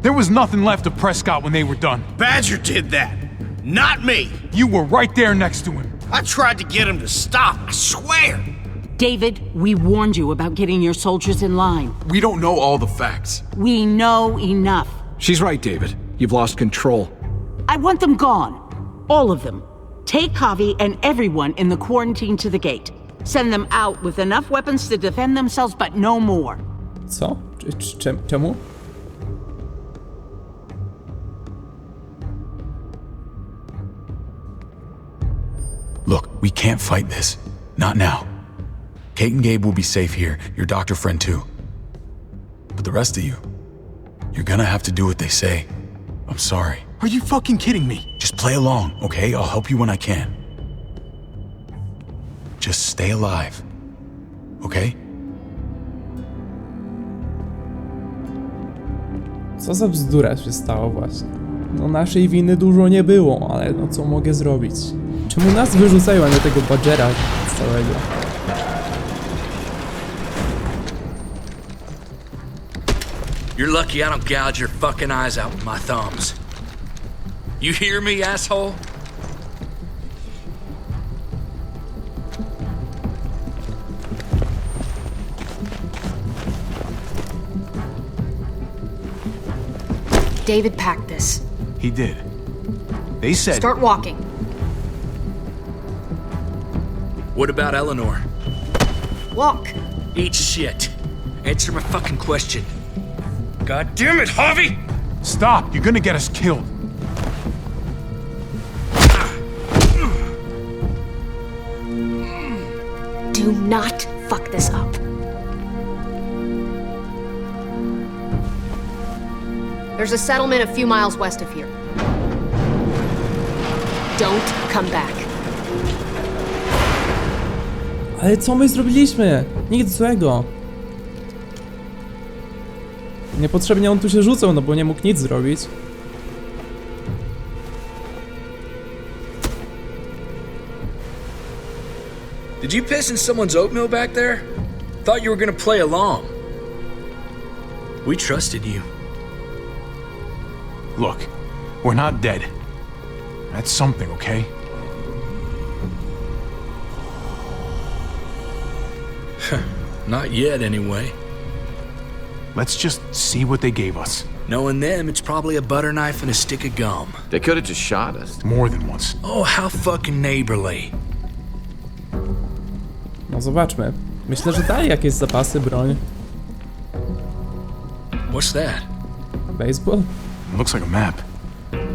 [SPEAKER 4] There was nothing left of Prescott when they were done.
[SPEAKER 15] Badger did that, not me.
[SPEAKER 4] You were right there next to him.
[SPEAKER 15] I tried to get him to stop, I swear.
[SPEAKER 14] David, we warned you about getting your soldiers in line.
[SPEAKER 2] We don't know all the facts.
[SPEAKER 14] We know enough.
[SPEAKER 13] She's right, David. You've lost control.
[SPEAKER 14] I want them gone. All of them. Take Javi and everyone in the quarantine to the gate. Send them out with enough weapons to defend themselves, but no more.
[SPEAKER 1] Co? Czemu?
[SPEAKER 2] Look, we can't fight this. Not now. Kate and Gabe will be safe here, your doctor friend too. But the rest of you, you're gonna have to do what they say. I'm sorry.
[SPEAKER 4] Are you fucking kidding me?
[SPEAKER 2] Just play along, okay? I'll help you when I can. Just stay alive, okay?
[SPEAKER 1] Co za bzdura się stało właśnie? No naszej winy dużo nie było, ale no co mogę zrobić? Czemu nas wyrzucają, a nie tego Badgera całego?
[SPEAKER 7] You're lucky I don't gouge your fucking eyes out with my thumbs. You hear me, asshole?
[SPEAKER 3] David packed this.
[SPEAKER 4] He did. They said...
[SPEAKER 3] Start walking.
[SPEAKER 7] What about Eleanor?
[SPEAKER 3] Walk.
[SPEAKER 7] Eat shit. Answer my fucking question. God damn it, Javi!
[SPEAKER 4] Stop! You're gonna get us killed.
[SPEAKER 3] Do not fuck this up. There's a settlement a few miles west of here. Don't come back.
[SPEAKER 1] Ale co my zrobiliśmy? Nic złego. Niepotrzebnie on tu się rzucał, no bo nie mógł nic zrobić.
[SPEAKER 7] Did you piss in someone's oatmeal back there? Thought you were gonna play along. We trusted you.
[SPEAKER 4] Look, we're not dead. That's something, okay?
[SPEAKER 7] Not yet, anyway.
[SPEAKER 4] Let's just see what they gave us.
[SPEAKER 7] Knowing them, it's probably a butter knife and a stick of gum.
[SPEAKER 10] They could have just shot us.
[SPEAKER 4] More than once.
[SPEAKER 7] Oh, how fucking neighborly.
[SPEAKER 1] No zobaczmy. Myślę, że dali jakieś zapasy, broń.
[SPEAKER 7] What's that?
[SPEAKER 1] Baseball?
[SPEAKER 4] Looks like a map.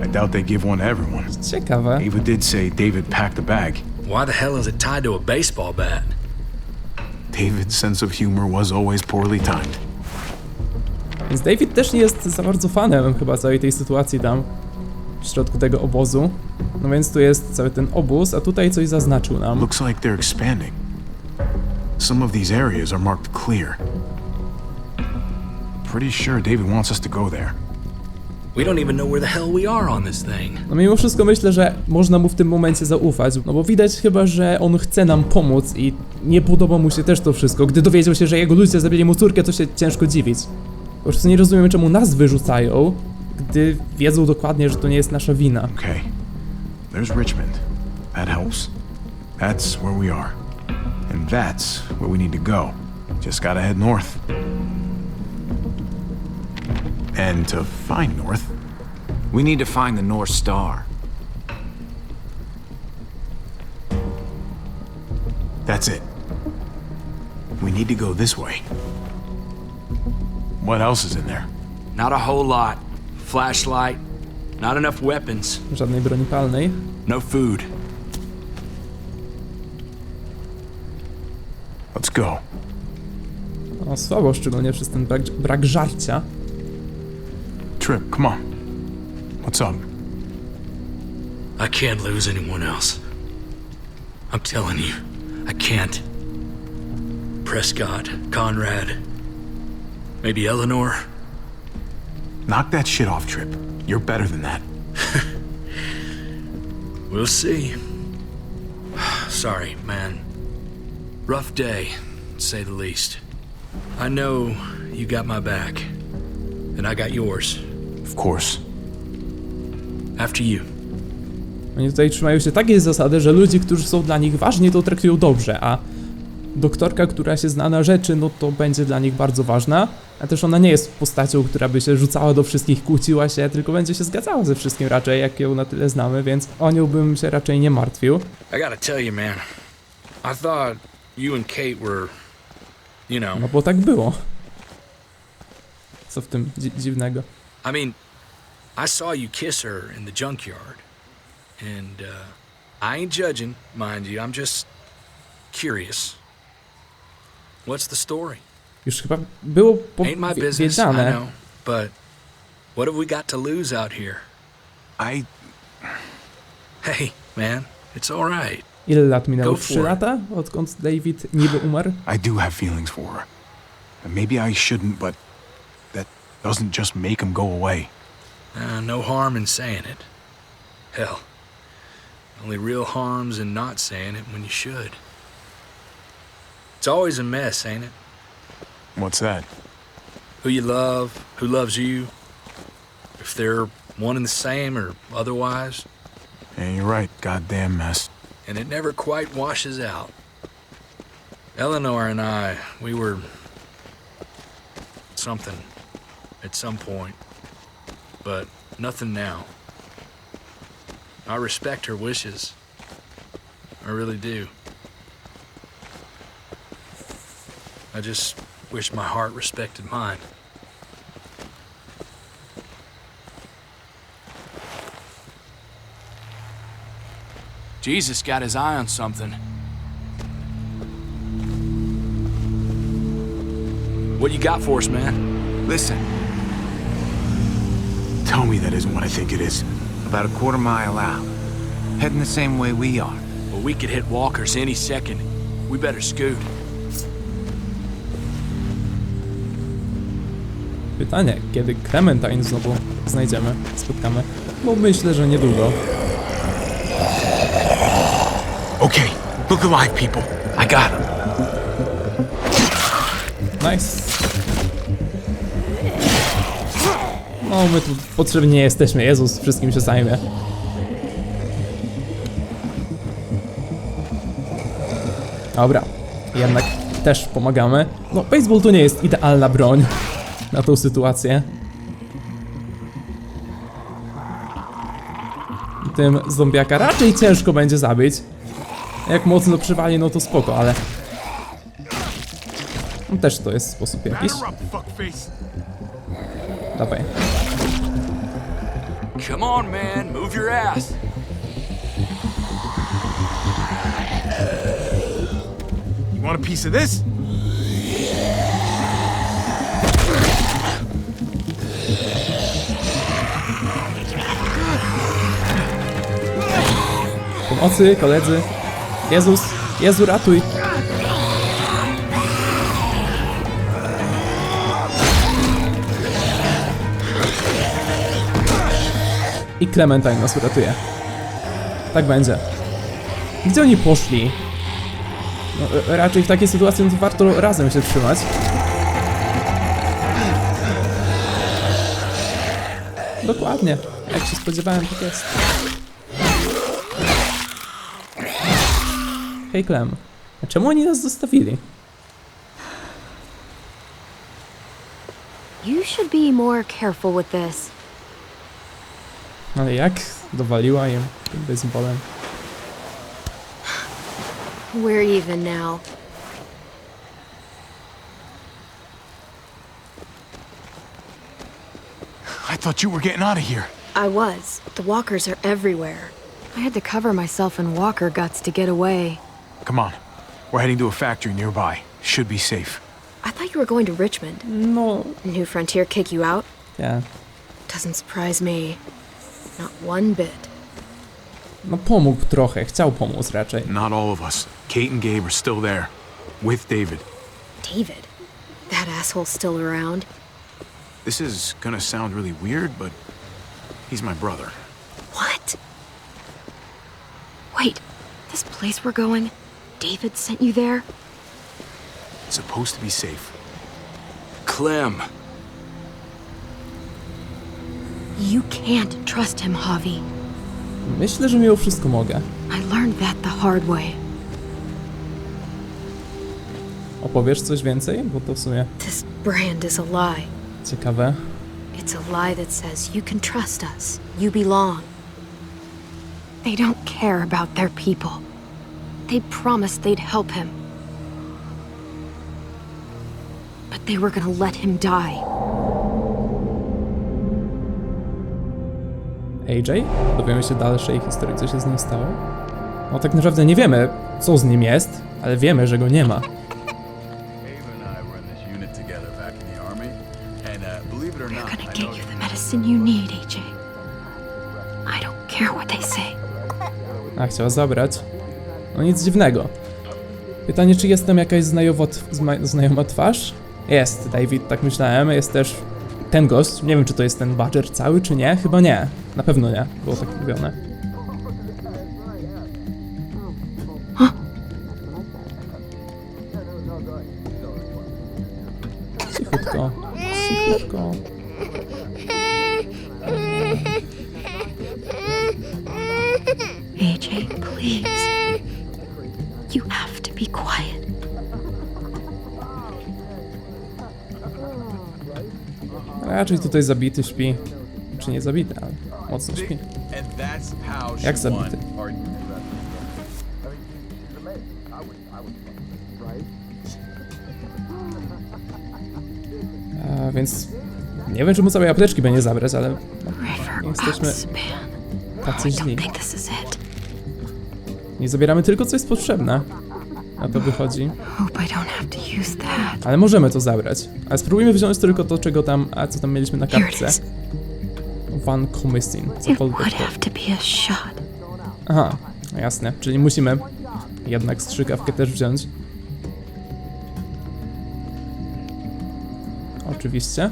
[SPEAKER 4] I doubt they give one to everyone.
[SPEAKER 1] Ciekawe.
[SPEAKER 4] Ava did say David packed the bag.
[SPEAKER 7] Why the hell is it tied to a baseball bat?
[SPEAKER 4] David's sense of humor was always poorly timed.
[SPEAKER 1] Więc David też nie jest za bardzo fanem chyba całej tej sytuacji tam w środku tego obozu. No więc tu jest cały ten obóz, a tutaj coś zaznaczył nam.
[SPEAKER 4] Looks like they're expanding. Some of these areas are marked clear. Pretty sure David wants us to go there.
[SPEAKER 7] We don't even know where the hell we are on this thing.
[SPEAKER 1] No mimo wszystko myślę, że można mu w tym momencie zaufać, no bo widać chyba, że on chce nam pomóc i nie podoba mu się też to wszystko. Gdy dowiedział się, że jego ludzie zabili mu córkę, to się ciężko dziwić. Po prostu nie rozumiemy, czemu nas wyrzucają, gdy wiedzą dokładnie, że to nie jest nasza wina.
[SPEAKER 4] Okay. There's Richmond. That helps. That's where we are. And that's where we need to go. Just gotta head north. And to find north,
[SPEAKER 10] We need to find the North Star.
[SPEAKER 4] that's it. We need to go this way. What else is in there?
[SPEAKER 7] Not a whole lot. Flashlight, not enough weapons,
[SPEAKER 1] Żadnej broni palnej.
[SPEAKER 7] no food.
[SPEAKER 4] Let's go.
[SPEAKER 1] O, słabo, szczególnie przez ten brak żarcia.
[SPEAKER 4] Trip, come on. What's up?
[SPEAKER 7] I can't lose anyone else. I'm telling you, I can't. Prescott, Conrad, maybe Eleanor.
[SPEAKER 4] Knock that shit off, Trip. You're better than that.
[SPEAKER 7] We'll see. Sorry, man. Rough day, to say the least. I know you got my back, and I got yours.
[SPEAKER 4] Of course.
[SPEAKER 7] After you.
[SPEAKER 1] Oni tutaj trzymają się takiej zasady, że ludzi, którzy są dla nich ważni, to traktują dobrze, a doktorka, która się zna na rzeczy, no to będzie dla nich bardzo ważna, a też ona nie jest postacią, która by się rzucała do wszystkich, kłóciła się, tylko będzie się zgadzała ze wszystkim raczej, jak ją na tyle znamy, więc o nią bym się raczej nie martwił.
[SPEAKER 7] I gotta tell you, man. I thought you and Kate were, you know.
[SPEAKER 1] No bo tak było. Co w tym dziwnego?
[SPEAKER 7] I mean, I saw you kiss her in the junkyard. And, I ain't judging, mind you. I'm just curious. What's the story?
[SPEAKER 1] Już chyba było
[SPEAKER 7] Ain't my business, I
[SPEAKER 1] powiedziane.
[SPEAKER 7] know. But what have we got to lose out here? Hey, man, it's all right.
[SPEAKER 1] Ile lat minęło?
[SPEAKER 7] Go
[SPEAKER 1] 3
[SPEAKER 7] for it.
[SPEAKER 1] lata? Odkąd David niby umarł?
[SPEAKER 4] I do have feelings for her. And maybe I shouldn't, but that doesn't just make them go away.
[SPEAKER 7] No harm in saying it. Hell, only real harm's in not saying it when you should. It's always a mess, ain't it?
[SPEAKER 4] What's that?
[SPEAKER 7] Who you love, who loves you, if they're one and the same or otherwise.
[SPEAKER 4] Yeah, you're right. Goddamn mess.
[SPEAKER 7] And it never quite washes out. Eleanor and I, we were something at some point, but nothing now. I respect her wishes. I really do. I just wish my heart respected mine. Jesus got his eye on something. What you got for us, man?
[SPEAKER 10] Listen,
[SPEAKER 4] Tell me that isn't what I think it is.
[SPEAKER 10] about a quarter mile out, heading the same way we are.
[SPEAKER 7] Well, we could hit walkers any second. We better scoot.
[SPEAKER 1] Pytanie, kiedy Clementine znowu znajdziemy, spotkamy? Bo myślę, że niedługo.
[SPEAKER 4] Okay, look alive, people. I got him.
[SPEAKER 1] Nice. No, my tu potrzebni nie jesteśmy. Jezus wszystkim się zajmie. Dobra, jednak też pomagamy. No, baseball to nie jest idealna broń na tą sytuację. Tym zombiaka raczej ciężko będzie zabić. Jak mocno przywali, no to spoko, ale... No, też to jest sposób jakiś. Dawaj.
[SPEAKER 7] Come on, man. Move your ass.
[SPEAKER 4] You want a piece of this?
[SPEAKER 1] Pomocy, koledzy. Jezus, Jezu, ratuj. I Clementine nas uratuje. Tak będzie. Gdzie oni poszli? No, raczej w takiej sytuacji no to warto razem się trzymać. Dokładnie. Jak się spodziewałem, tak jest. Hej Clem. A czemu oni nas zostawili?
[SPEAKER 6] You should be more careful with this.
[SPEAKER 1] Ale jak? Dowaliła im tym baseballem.
[SPEAKER 6] We're even now.
[SPEAKER 4] I thought you were getting out of here.
[SPEAKER 3] I was. The walkers are everywhere. I had to cover myself in walker guts to get away.
[SPEAKER 4] Come on. We're heading to a factory nearby. Should be safe.
[SPEAKER 3] I thought you were going to Richmond.
[SPEAKER 1] No.
[SPEAKER 3] New Frontier kick you out?
[SPEAKER 1] Yeah.
[SPEAKER 3] Doesn't surprise me. Not one bit.
[SPEAKER 1] No pomógł trochę, chciał pomóc raczej.
[SPEAKER 4] Not all of us. Kate and Gabe are still there. With David.
[SPEAKER 3] David? That asshole's still around?
[SPEAKER 4] This is gonna sound really weird, but he's my brother.
[SPEAKER 3] What? Wait, this place we're going, David sent you there?
[SPEAKER 4] It's supposed to be safe.
[SPEAKER 7] Clem.
[SPEAKER 3] You can't trust him, Javi.
[SPEAKER 1] Myślę, że mimo wszystko mogę.
[SPEAKER 3] I learned that the hard way.
[SPEAKER 1] Opowiesz coś więcej? Bo to w sumie
[SPEAKER 3] This brand is a lie.
[SPEAKER 1] ciekawe.
[SPEAKER 3] It's a lie that says you can trust us. You belong. They don't care about their people. They promised they'd help him. But they were gonna let him die.
[SPEAKER 1] AJ? Dowiemy się dalszej historii, co się z nim stało? No tak naprawdę nie wiemy, co z nim jest, ale wiemy, że go nie ma.
[SPEAKER 3] We're gonna get you the medicine you need, AJ. I don't care what they say.
[SPEAKER 1] A, chciała zabrać. No nic dziwnego. Pytanie, czy jest tam jakaś znajoma twarz? Jest, David, tak myślałem. Jest też ten gość. Nie wiem, czy to jest ten Badger cały, czy nie. Chyba nie. Na pewno nie. Było tak mówione. Cichutko. Cichutko.
[SPEAKER 3] AJ, please. You have to be quiet.
[SPEAKER 1] Raczej tutaj zabity śpi. Czy nie zabity, ale mocno śpi. Jak zabity? A, więc nie wiem, czemu całej apteczki będzie zabrać, ale nie jesteśmy tacy źli. Nie zabieramy tylko, co jest potrzebne. A to wychodzi. Ale możemy to zabrać. Ale spróbujmy wziąć tylko to, czego tam, a co tam mieliśmy na kartce. Van Komistin. Cokolwiek to. Aha, jasne. Czyli musimy jednak strzykawkę też wziąć. Oczywiście.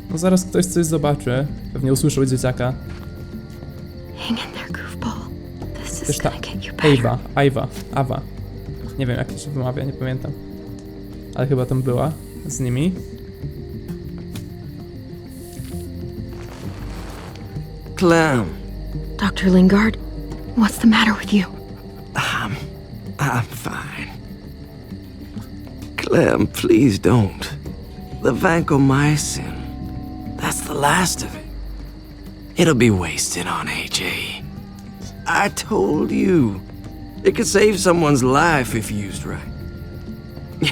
[SPEAKER 1] No zaraz ktoś coś zobaczy. Pewnie usłyszał dzieciaka. Też ta Awa. Nie wiem, jak to się wymawia, nie pamiętam. Ale chyba tam była z nimi.
[SPEAKER 12] Clem.
[SPEAKER 3] Dr. Lingard, what's the matter with you?
[SPEAKER 12] I'm fine. Clem, please don't. The vancomycin. That's the last of it. It'll be wasted on AJ. I told you. It could save someone's life if used right.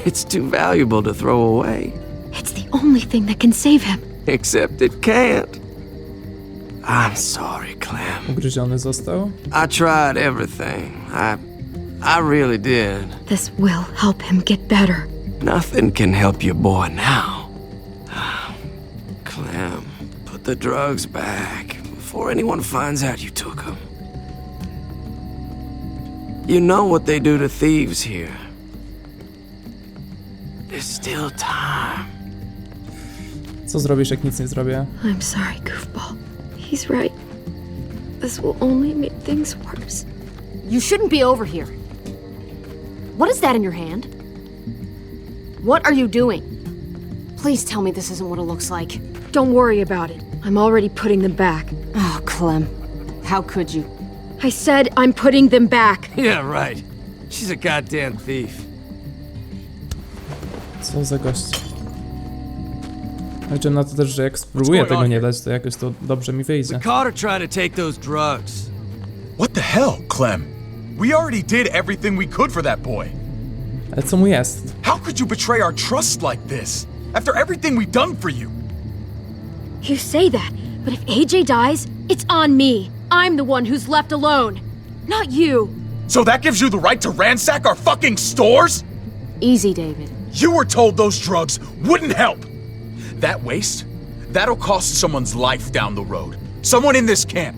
[SPEAKER 12] It's too valuable to throw away.
[SPEAKER 3] It's the only thing that can save him.
[SPEAKER 12] Except it can't. I'm sorry, Clem.
[SPEAKER 1] Ugryziony został.
[SPEAKER 12] I tried everything. I really did.
[SPEAKER 6] This will help him get better.
[SPEAKER 12] Nothing can help your boy now. Clem, put the drugs back before anyone finds out you took them. You know what they do to thieves here. There's still time.
[SPEAKER 1] Co zrobisz, jak nic nie zrobię?
[SPEAKER 6] I'm sorry, goofball. He's right. This will only make things worse.
[SPEAKER 16] You shouldn't be over here. What is that in your hand? What are you doing? Please tell me this isn't what it looks like.
[SPEAKER 6] Don't worry about it. I'm already putting them back.
[SPEAKER 16] Oh, Clem. How could you?
[SPEAKER 6] I said I'm putting them back.
[SPEAKER 12] Yeah, right. She's a goddamn thief.
[SPEAKER 1] Co za gość. Liczę na to też, że jak spróbuję tego nie dać, to jakoś to dobrze mi wyjdzie.
[SPEAKER 12] Caught her trying to take those drugs.
[SPEAKER 4] What the hell, Clem? We already did everything we could for that boy.
[SPEAKER 1] Ale co mu jest?
[SPEAKER 4] How could you betray our trust like this? After everything we've done for you?
[SPEAKER 6] You say that, but if AJ dies, it's on me. I'm the one who's left alone, not you.
[SPEAKER 4] So that gives you the right to ransack our fucking stores?
[SPEAKER 16] Easy, David.
[SPEAKER 4] You were told those drugs wouldn't help. That waste, that'll cost someone's life down the road. Someone in this camp.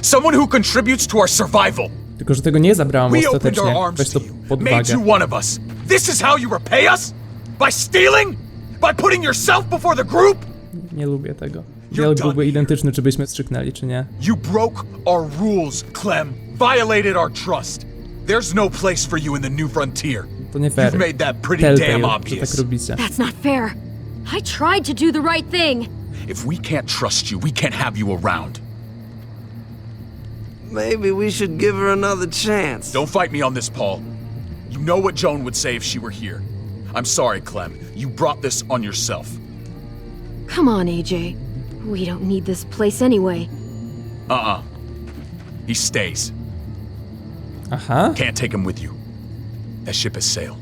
[SPEAKER 4] Someone who contributes to our survival.
[SPEAKER 1] Tylko, że tego nie zabrałam
[SPEAKER 4] We opened
[SPEAKER 1] ostatecznie.
[SPEAKER 4] our arms
[SPEAKER 1] Weź to
[SPEAKER 4] to you,
[SPEAKER 1] pod
[SPEAKER 4] made
[SPEAKER 1] uwagę.
[SPEAKER 4] you one of us. This is how you repay us? By stealing? By putting yourself before the group?
[SPEAKER 1] Nie lubię tego. Dialog byłby identyczny, czy byśmy strzyknęli, czy nie.
[SPEAKER 4] You broke our rules, Clem. Violated our trust. There's no place for you in the new frontier.
[SPEAKER 1] To nie fair.
[SPEAKER 4] You've made that pretty
[SPEAKER 1] Telltale,
[SPEAKER 4] damn
[SPEAKER 1] że
[SPEAKER 4] obvious.
[SPEAKER 1] tak robicie.
[SPEAKER 6] That's not fair. I tried to do the right thing.
[SPEAKER 4] If we can't trust you, we can't have you around.
[SPEAKER 12] Maybe we should give her another chance.
[SPEAKER 4] Don't fight me on this, Paul. You know what Joan would say if she were here. I'm sorry, Clem. You brought this on yourself.
[SPEAKER 6] Come on, AJ. We don't need this place anyway.
[SPEAKER 4] He stays.
[SPEAKER 1] Aha.
[SPEAKER 4] Can't take him with you. That ship has sailed.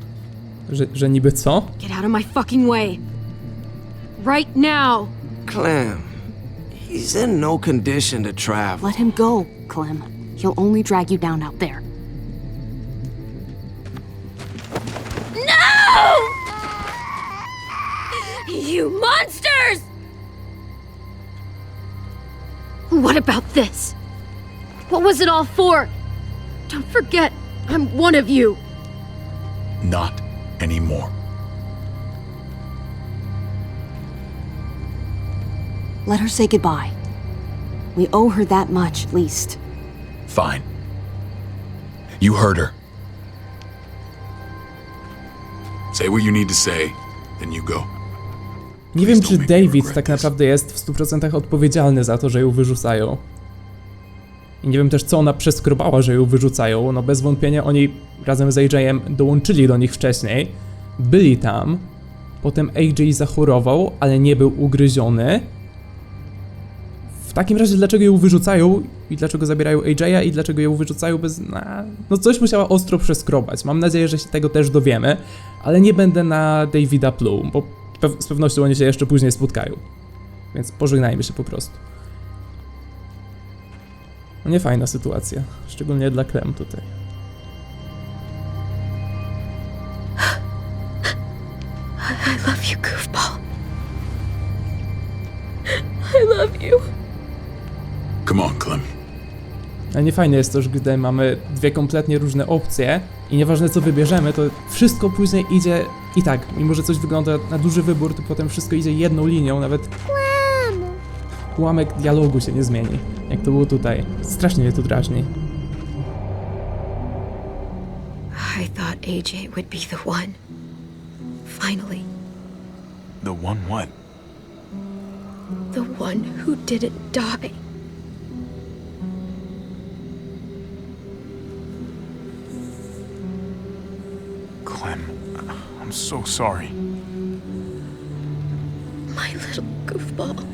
[SPEAKER 1] Że niby co?
[SPEAKER 6] Get out of my fucking way. Right now.
[SPEAKER 12] Clem, he's in no condition to travel.
[SPEAKER 16] Let him go, Clem. He'll only drag you down out there.
[SPEAKER 6] No! You monsters! What about this? What was it all for? Don't forget, I'm one of you.
[SPEAKER 4] Not anymore.
[SPEAKER 16] Let her say goodbye. We owe her that much, at least.
[SPEAKER 4] Fine. You heard her. Say what you need to say, then you go.
[SPEAKER 1] Nie wiem, czy David tak naprawdę jest w 100% odpowiedzialny za to, że ją wyrzucają. I nie wiem też, co ona przeskrobała, że ją wyrzucają. No bez wątpienia oni razem z AJ-em dołączyli do nich wcześniej. Byli tam. Potem AJ zachorował, ale nie był ugryziony. W takim razie dlaczego ją wyrzucają i dlaczego zabierają AJ-a i dlaczego ją wyrzucają bez... No coś musiała ostro przeskrobać. Mam nadzieję, że się tego też dowiemy, ale nie będę na Davida pluł, bo z pewnością oni się jeszcze później spotkają. Więc pożegnajmy się po prostu. No niefajna sytuacja, szczególnie dla Clem tutaj.
[SPEAKER 6] I love you, goofball. I love you.
[SPEAKER 2] Come on, Clem.
[SPEAKER 1] Ale niefajne jest to, że gdy mamy dwie kompletnie różne opcje i nieważne co wybierzemy, to wszystko później idzie i tak, mimo że coś wygląda na duży wybór, to potem wszystko idzie jedną linią, nawet ułamek dialogu się nie zmieni, jak to było tutaj. Strasznie mnie to drażni.
[SPEAKER 6] I thought AJ would be the one. Finally.
[SPEAKER 4] The one what?
[SPEAKER 6] The one who didn't die.
[SPEAKER 4] Clem, I'm so sorry.
[SPEAKER 6] My little goofball.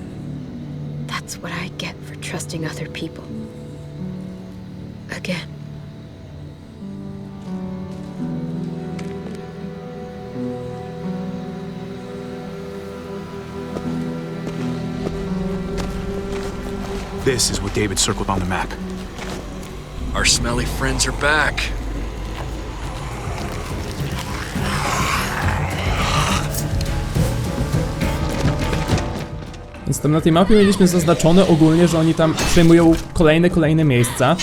[SPEAKER 6] That's what I get for trusting other people. Again.
[SPEAKER 4] This is what David circled on the map.
[SPEAKER 7] Our smelly friends are back.
[SPEAKER 1] Więc tam na tej mapie mieliśmy zaznaczone ogólnie, że oni tam przejmują kolejne miejsca.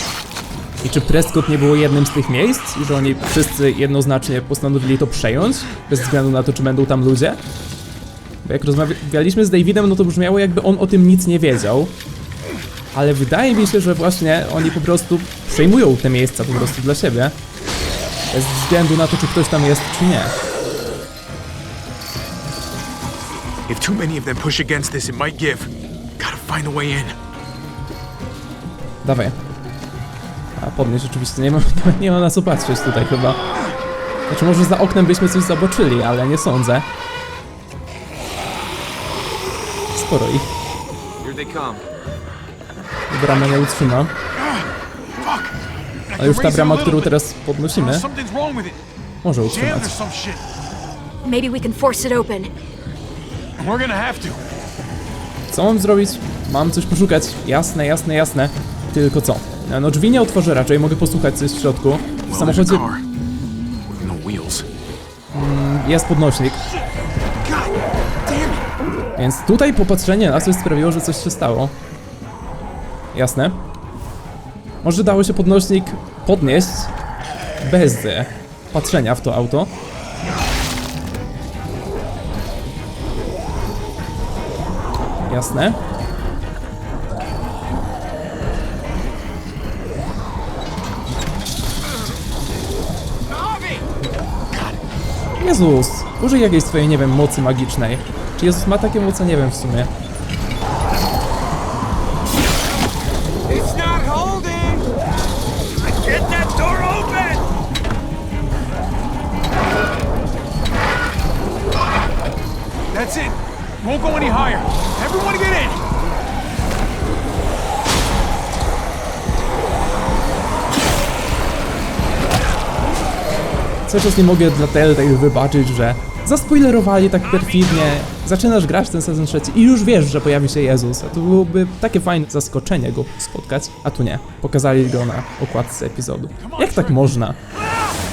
[SPEAKER 1] I czy Prescott nie było jednym z tych miejsc? I że oni wszyscy jednoznacznie postanowili to przejąć? Bez względu na to, czy będą tam ludzie? Bo jak rozmawialiśmy z Davidem, no to brzmiało, jakby on o tym nic nie wiedział. Ale wydaje mi się, że właśnie oni po prostu przejmują te miejsca po prostu dla siebie. Bez względu na to, czy ktoś tam jest, czy nie.
[SPEAKER 4] If too many of them push against this, it might give. Gotta find a way in.
[SPEAKER 1] Dawaj. A podnieść oczywiście nie ma na co patrzeć tutaj chyba. Znaczy może za oknem byśmy coś zobaczyli, ale nie sądzę. Sporo ich. Brama nie utrzyma. Ale już ta brama, którą teraz podnosimy, może utrzymać.
[SPEAKER 6] Maybe we can force it open.
[SPEAKER 1] Co mam zrobić? Mam coś poszukać. Jasne. Tylko co? No drzwi nie otworzę raczej, mogę posłuchać coś w środku. W samochodzie... jest podnośnik. Więc tutaj popatrzenie na coś sprawiło, że coś się stało. Jasne. Może dało się podnośnik podnieść bez patrzenia w to auto. Jasne. Jezus, użyj jakiejś swojej, nie wiem, mocy magicznej. Czy Jezus ma takie moce? Nie wiem w sumie.
[SPEAKER 15] It's not holding! Get that door open!
[SPEAKER 4] That's it. Won't go any higher. Everyone get in.
[SPEAKER 1] Cały czas nie mogę dla Telltale wybaczyć, że zaspoilerowali tak perfidnie. Zaczynasz grać ten sezon trzeci i już wiesz, że pojawi się Jezus. A to byłoby takie fajne zaskoczenie go spotkać. A tu nie. Pokazali go na okładce epizodu. Jak tak można?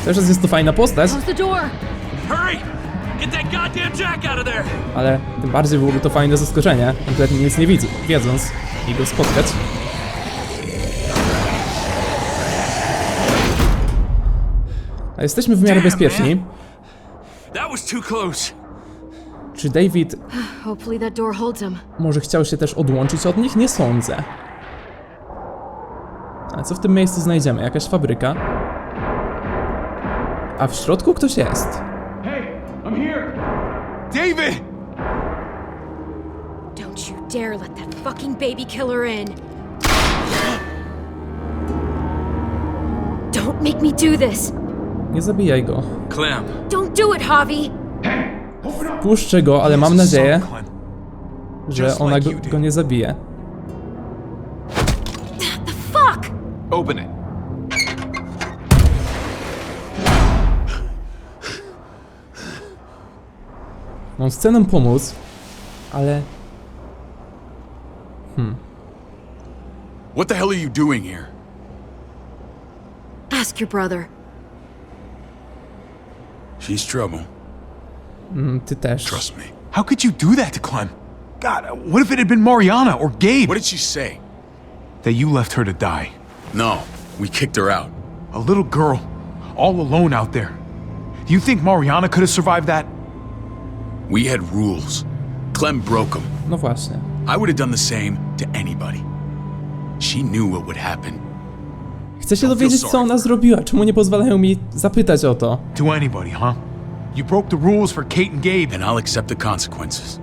[SPEAKER 1] Cały czas jest to fajna postać. Ale tym bardziej byłoby to fajne zaskoczenie. Kompletnie nic nie wiedząc i go spotkać. A jesteśmy w miarę bezpieczni. Czy David może chciał się też odłączyć od nich? Nie sądzę. A co w tym miejscu znajdziemy? Jakaś fabryka? A w środku ktoś jest.
[SPEAKER 4] Hey, I'm here. David!
[SPEAKER 6] Don't you dare let that fucking baby killer in. Don't make me do this.
[SPEAKER 1] Nie zabijaj go.
[SPEAKER 7] Clem.
[SPEAKER 6] Don't do it, Javi.
[SPEAKER 1] Puszczę go, ale mam nadzieję, że ona go nie zabije.
[SPEAKER 6] The fuck?
[SPEAKER 10] Open it.
[SPEAKER 1] Mam scenę pomóc, ale...
[SPEAKER 2] What the hell are you doing here?
[SPEAKER 6] Ask your brother.
[SPEAKER 2] She's trouble.
[SPEAKER 1] Ty też.
[SPEAKER 2] Trust me.
[SPEAKER 4] How could you do that to Clem? God, what if it had been Mariana or Gabe?
[SPEAKER 2] What did she say?
[SPEAKER 4] That you left her to die.
[SPEAKER 2] No, we kicked her out.
[SPEAKER 4] A little girl, all alone out there. Do you think Mariana could have survived that?
[SPEAKER 2] We had rules. Clem broke them.
[SPEAKER 1] No właśnie.
[SPEAKER 2] I would have done the same to anybody. She knew what would happen.
[SPEAKER 1] Chcę się dowiedzieć, co ona zrobiła. Czemu nie pozwalają mi zapytać o to?
[SPEAKER 4] To anybody, huh? You broke the rules for Kate and Gabe.
[SPEAKER 2] And I'll accept the consequences.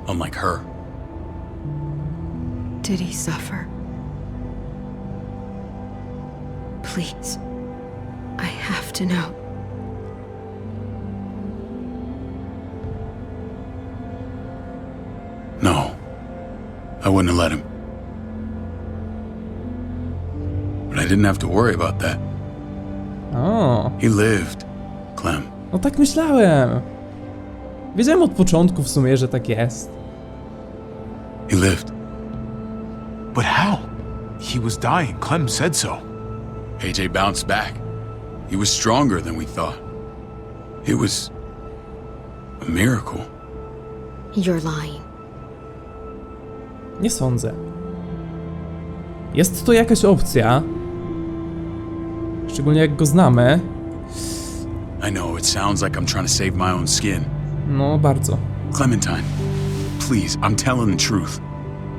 [SPEAKER 2] Unlike her.
[SPEAKER 3] Did he suffer? Please. I have to know.
[SPEAKER 2] No. I wouldn't have let him. But I didn't have to worry about that.
[SPEAKER 1] O.
[SPEAKER 2] He lived, Clem.
[SPEAKER 1] No tak myślałem. Wiedziałem od początku w sumie, że tak jest.
[SPEAKER 2] He lived.
[SPEAKER 4] But how? He was dying. Clem said so.
[SPEAKER 2] AJ bounced back. He was stronger than we thought. It was a miracle.
[SPEAKER 16] You're lying.
[SPEAKER 1] Nie sądzę. Jest to jakaś opcja. Szczególnie jak go znamy.
[SPEAKER 2] I know, it sounds like I'm trying to save my own skin.
[SPEAKER 1] No, bardzo.
[SPEAKER 2] Clementine, please, I'm telling the truth.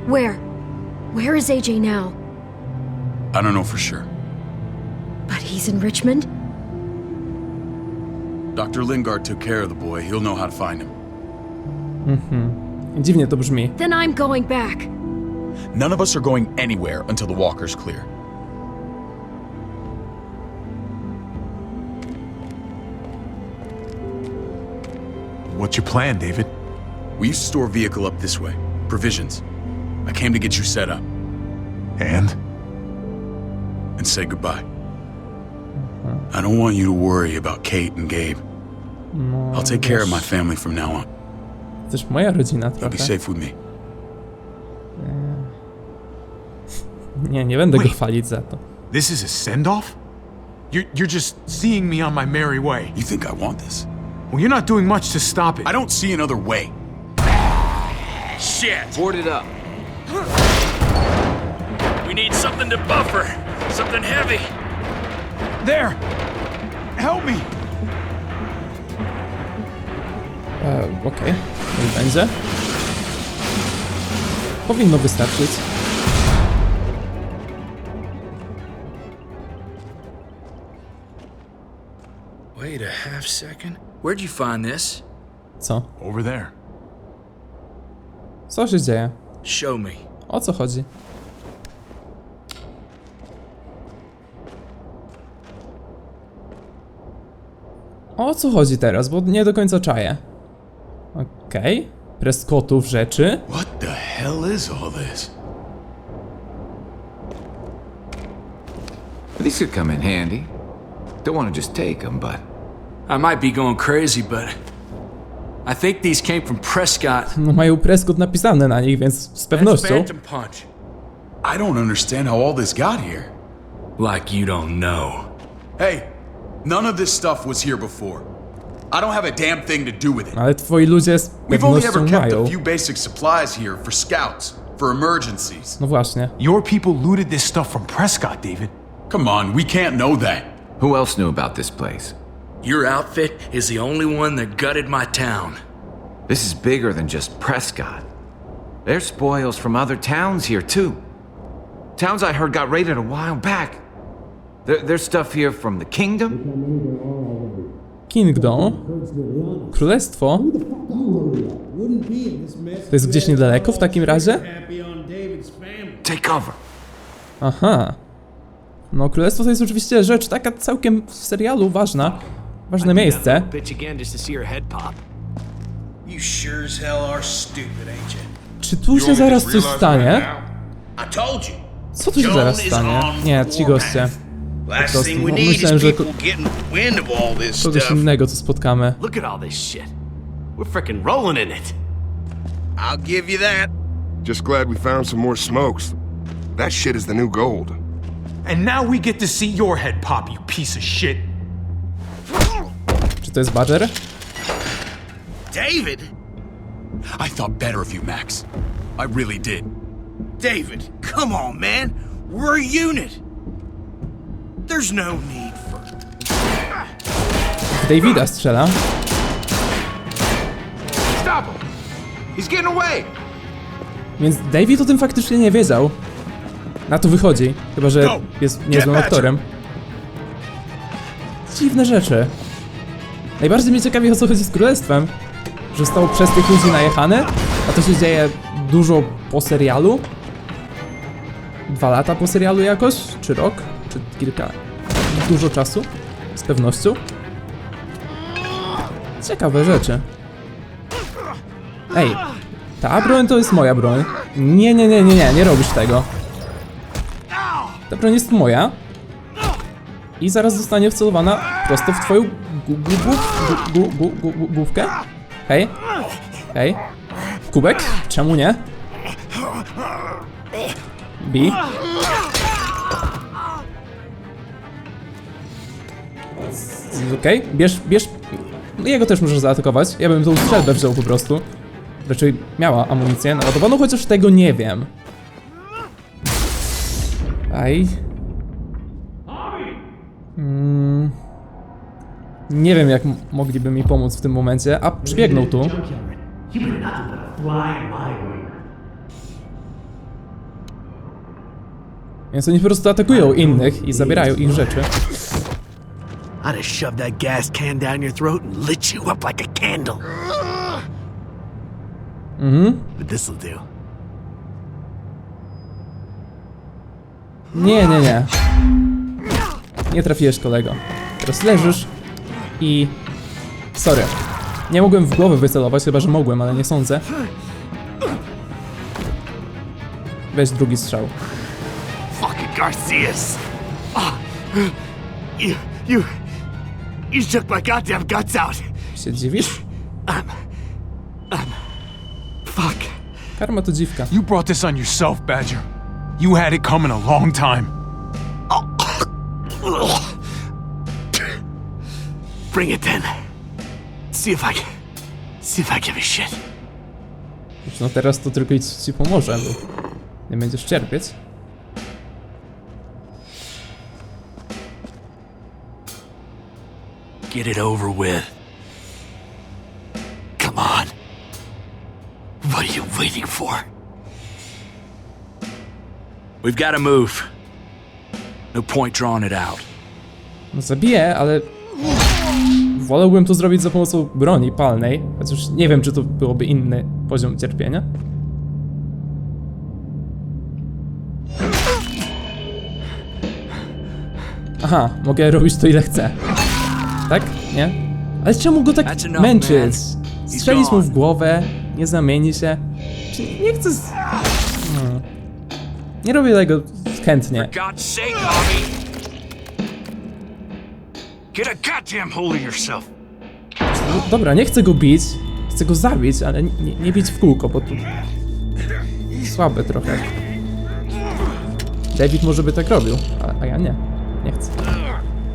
[SPEAKER 6] Where? Where is AJ now?
[SPEAKER 2] I don't know for sure.
[SPEAKER 6] But he's in Richmond?
[SPEAKER 2] Dr. Lingard took care of the boy. He'll know how to find him.
[SPEAKER 1] Dziwnie to brzmi.
[SPEAKER 6] Then I'm going back.
[SPEAKER 2] None of us are going anywhere until the walker's clear.
[SPEAKER 17] What's your plan, David?
[SPEAKER 2] We used to store a vehicle up this way. Provisions. I came to get you set up.
[SPEAKER 17] And
[SPEAKER 2] say goodbye. I don't want you to worry about Kate and Gabe.
[SPEAKER 1] No,
[SPEAKER 2] I'll take care of my family from now on.
[SPEAKER 1] To też moja rodzina
[SPEAKER 2] You'll be
[SPEAKER 1] trochę.
[SPEAKER 2] safe with me.
[SPEAKER 1] Nie będę go chwalić za to.
[SPEAKER 17] This is a send-off? You're just seeing me on my merry way.
[SPEAKER 2] You think I want this?
[SPEAKER 17] Well, you're not doing much to stop it.
[SPEAKER 2] I don't see another way.
[SPEAKER 7] Shit!
[SPEAKER 10] Board it up.
[SPEAKER 7] We need something to buffer. Something heavy.
[SPEAKER 17] There! Help me!
[SPEAKER 1] Okej. Niech będzie. Powinno wystarczyć.
[SPEAKER 7] Wait a half second. Where'd you find this?
[SPEAKER 1] Co?
[SPEAKER 17] Over there.
[SPEAKER 1] Co się dzieje?
[SPEAKER 7] Show me.
[SPEAKER 1] O co chodzi? O co chodzi teraz? Bo nie do końca czaję. Okej. Prescottów rzeczy.
[SPEAKER 2] What the hell is all this?
[SPEAKER 10] These could come in handy. Don't want to just take them, but...
[SPEAKER 7] I might be going crazy, but I think these came from Prescott.
[SPEAKER 1] No mają Prescott napisane na nich, więc z pewnością.
[SPEAKER 7] Phantom Punch.
[SPEAKER 2] I don't understand how all this got here.
[SPEAKER 7] Like you don't know.
[SPEAKER 2] Hey, none of this stuff was here before. I don't have a damn thing to do with it.
[SPEAKER 1] Ale twoi ludzie z
[SPEAKER 2] We've only ever
[SPEAKER 1] pewnością
[SPEAKER 2] kept
[SPEAKER 1] mają.
[SPEAKER 2] a few basic supplies here for scouts, for emergencies.
[SPEAKER 1] No właśnie.
[SPEAKER 17] Your people looted this stuff from Prescott, David.
[SPEAKER 2] Come on, we can't know that.
[SPEAKER 10] Who else knew about this place?
[SPEAKER 7] Your outfit is the only one that gutted my town.
[SPEAKER 10] This is bigger than just Prescott. There's spoils from other towns here, too. Towns I heard got raided a while back. There's stuff here from the kingdom.
[SPEAKER 1] Kingdom? Królestwo? To jest gdzieś niedaleko w takim razie?
[SPEAKER 10] Take cover.
[SPEAKER 1] Aha. No, królestwo to jest oczywiście rzecz taka całkiem w serialu ważna. Ważne miejsce.
[SPEAKER 15] You sure as hell are stupid, ain't you?
[SPEAKER 1] Czy tu się zaraz coś stanie?
[SPEAKER 15] I told you.
[SPEAKER 1] Co tu się zaraz stanie? Nie, ci goście.
[SPEAKER 15] Last
[SPEAKER 1] prostu,
[SPEAKER 15] thing we
[SPEAKER 1] no,
[SPEAKER 15] need is
[SPEAKER 1] myślałem, że
[SPEAKER 15] people getting wind of all this
[SPEAKER 1] kogoś
[SPEAKER 15] stuff.
[SPEAKER 1] innego co spotkamy.
[SPEAKER 18] Look at all this shit. We're frickin' rolling in it.
[SPEAKER 15] I'll give you that.
[SPEAKER 19] Just glad we found some more smokes. That shit is the new gold.
[SPEAKER 17] And now we get to see your head pop, you piece of shit.
[SPEAKER 1] Czy to jest Badger?
[SPEAKER 15] David?
[SPEAKER 2] I thought better of you, Max. I really did.
[SPEAKER 15] David, come on, man. We're a unit. There's no need for...
[SPEAKER 1] Davida strzela.
[SPEAKER 10] Stop him! He's getting away!
[SPEAKER 1] Więc David o tym faktycznie nie wiedział. Na to wychodzi. Chyba że jest niezłym aktorem. Dziwne rzeczy. Najbardziej mnie ciekawi, o co chodzi z królestwem. Że zostało przez tych ludzi najechane, a to się dzieje dużo po serialu. 2 lata po serialu jakoś? Czy rok? Czy kilka? Dużo czasu? Z pewnością. Ciekawe rzeczy. Ej, ta broń to jest moja broń. Nie robisz tego. Ta broń jest moja. I zaraz zostanie wcelowana prosto w twoją główkę. Hej. Hej. Kubek? Czemu nie? Bi. Okej, bierz. No jego też możesz zaatakować. Ja bym tą strzelbę wziął po prostu. Raczej miała amunicję naładowaną, chociaż tego nie wiem. Aj. Nie wiem, jak mogliby mi pomóc w tym momencie, a przybiegnął tu. Więc oni po prostu atakują innych i zabierają ich rzeczy.
[SPEAKER 18] I'd have shoved that gas can down your throat and lit you up like a candle. But this'll do.
[SPEAKER 1] Nie. Nie trafiłeś, kolego. Teraz leżysz i... Sorry. Nie mogłem w głowę wycelować, chyba że mogłem, ale nie sądzę. Weź drugi strzał.
[SPEAKER 18] Fucking Garcias! Oh, you shook my goddamn guts out.
[SPEAKER 1] Się dziwisz?
[SPEAKER 18] Fuck.
[SPEAKER 1] Karma to dziwka.
[SPEAKER 17] You brought this on yourself, Badger. You had it coming a long time.
[SPEAKER 18] Bring it then. See if I give a shit.
[SPEAKER 1] Już no teraz to tylko nic ci pomoże, bo nie będziesz cierpieć.
[SPEAKER 7] Get it over with. Come on. What are you waiting for? We've got to move. No point drawing it out.
[SPEAKER 1] No zabiję, ale... Wolałbym to zrobić za pomocą broni palnej, chociaż nie wiem, czy to byłoby inny poziom cierpienia. Aha, mogę robić to ile chcę. Tak? Nie? Ale czemu go tak męczyć? Strzelić mu w głowę, nie zamieni się. Nie chcę... Nie robię tego chętnie.
[SPEAKER 7] Get a goddamn hold of yourself.
[SPEAKER 1] No, dobra, nie chcę go bić. Chcę go zabić, ale nie bić w kółko, bo tu... Słabe trochę. David może by tak robił, a ja nie. Nie chcę.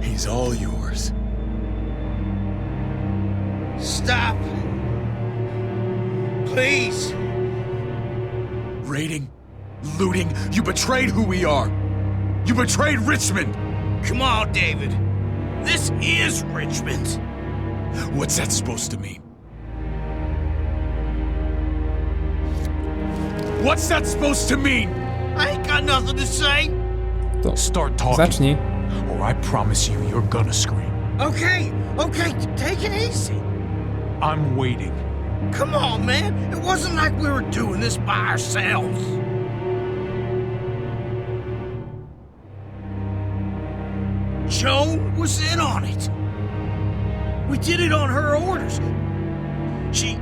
[SPEAKER 4] He's all yours.
[SPEAKER 15] Stop! Please!
[SPEAKER 4] Raiding, looting, you betrayed who we are. You betrayed Richmond.
[SPEAKER 15] Come on, David. This is Richmond.
[SPEAKER 4] What's that supposed to mean? What's that supposed to mean?
[SPEAKER 15] I ain't got nothing to say.
[SPEAKER 1] To
[SPEAKER 17] Start talking,
[SPEAKER 1] zacznij.
[SPEAKER 17] or I promise you're gonna scream.
[SPEAKER 15] Okay, take it easy.
[SPEAKER 17] I'm waiting.
[SPEAKER 15] Come on, man. It wasn't like we were doing this by ourselves. Joan was in on it. We did it on her orders. She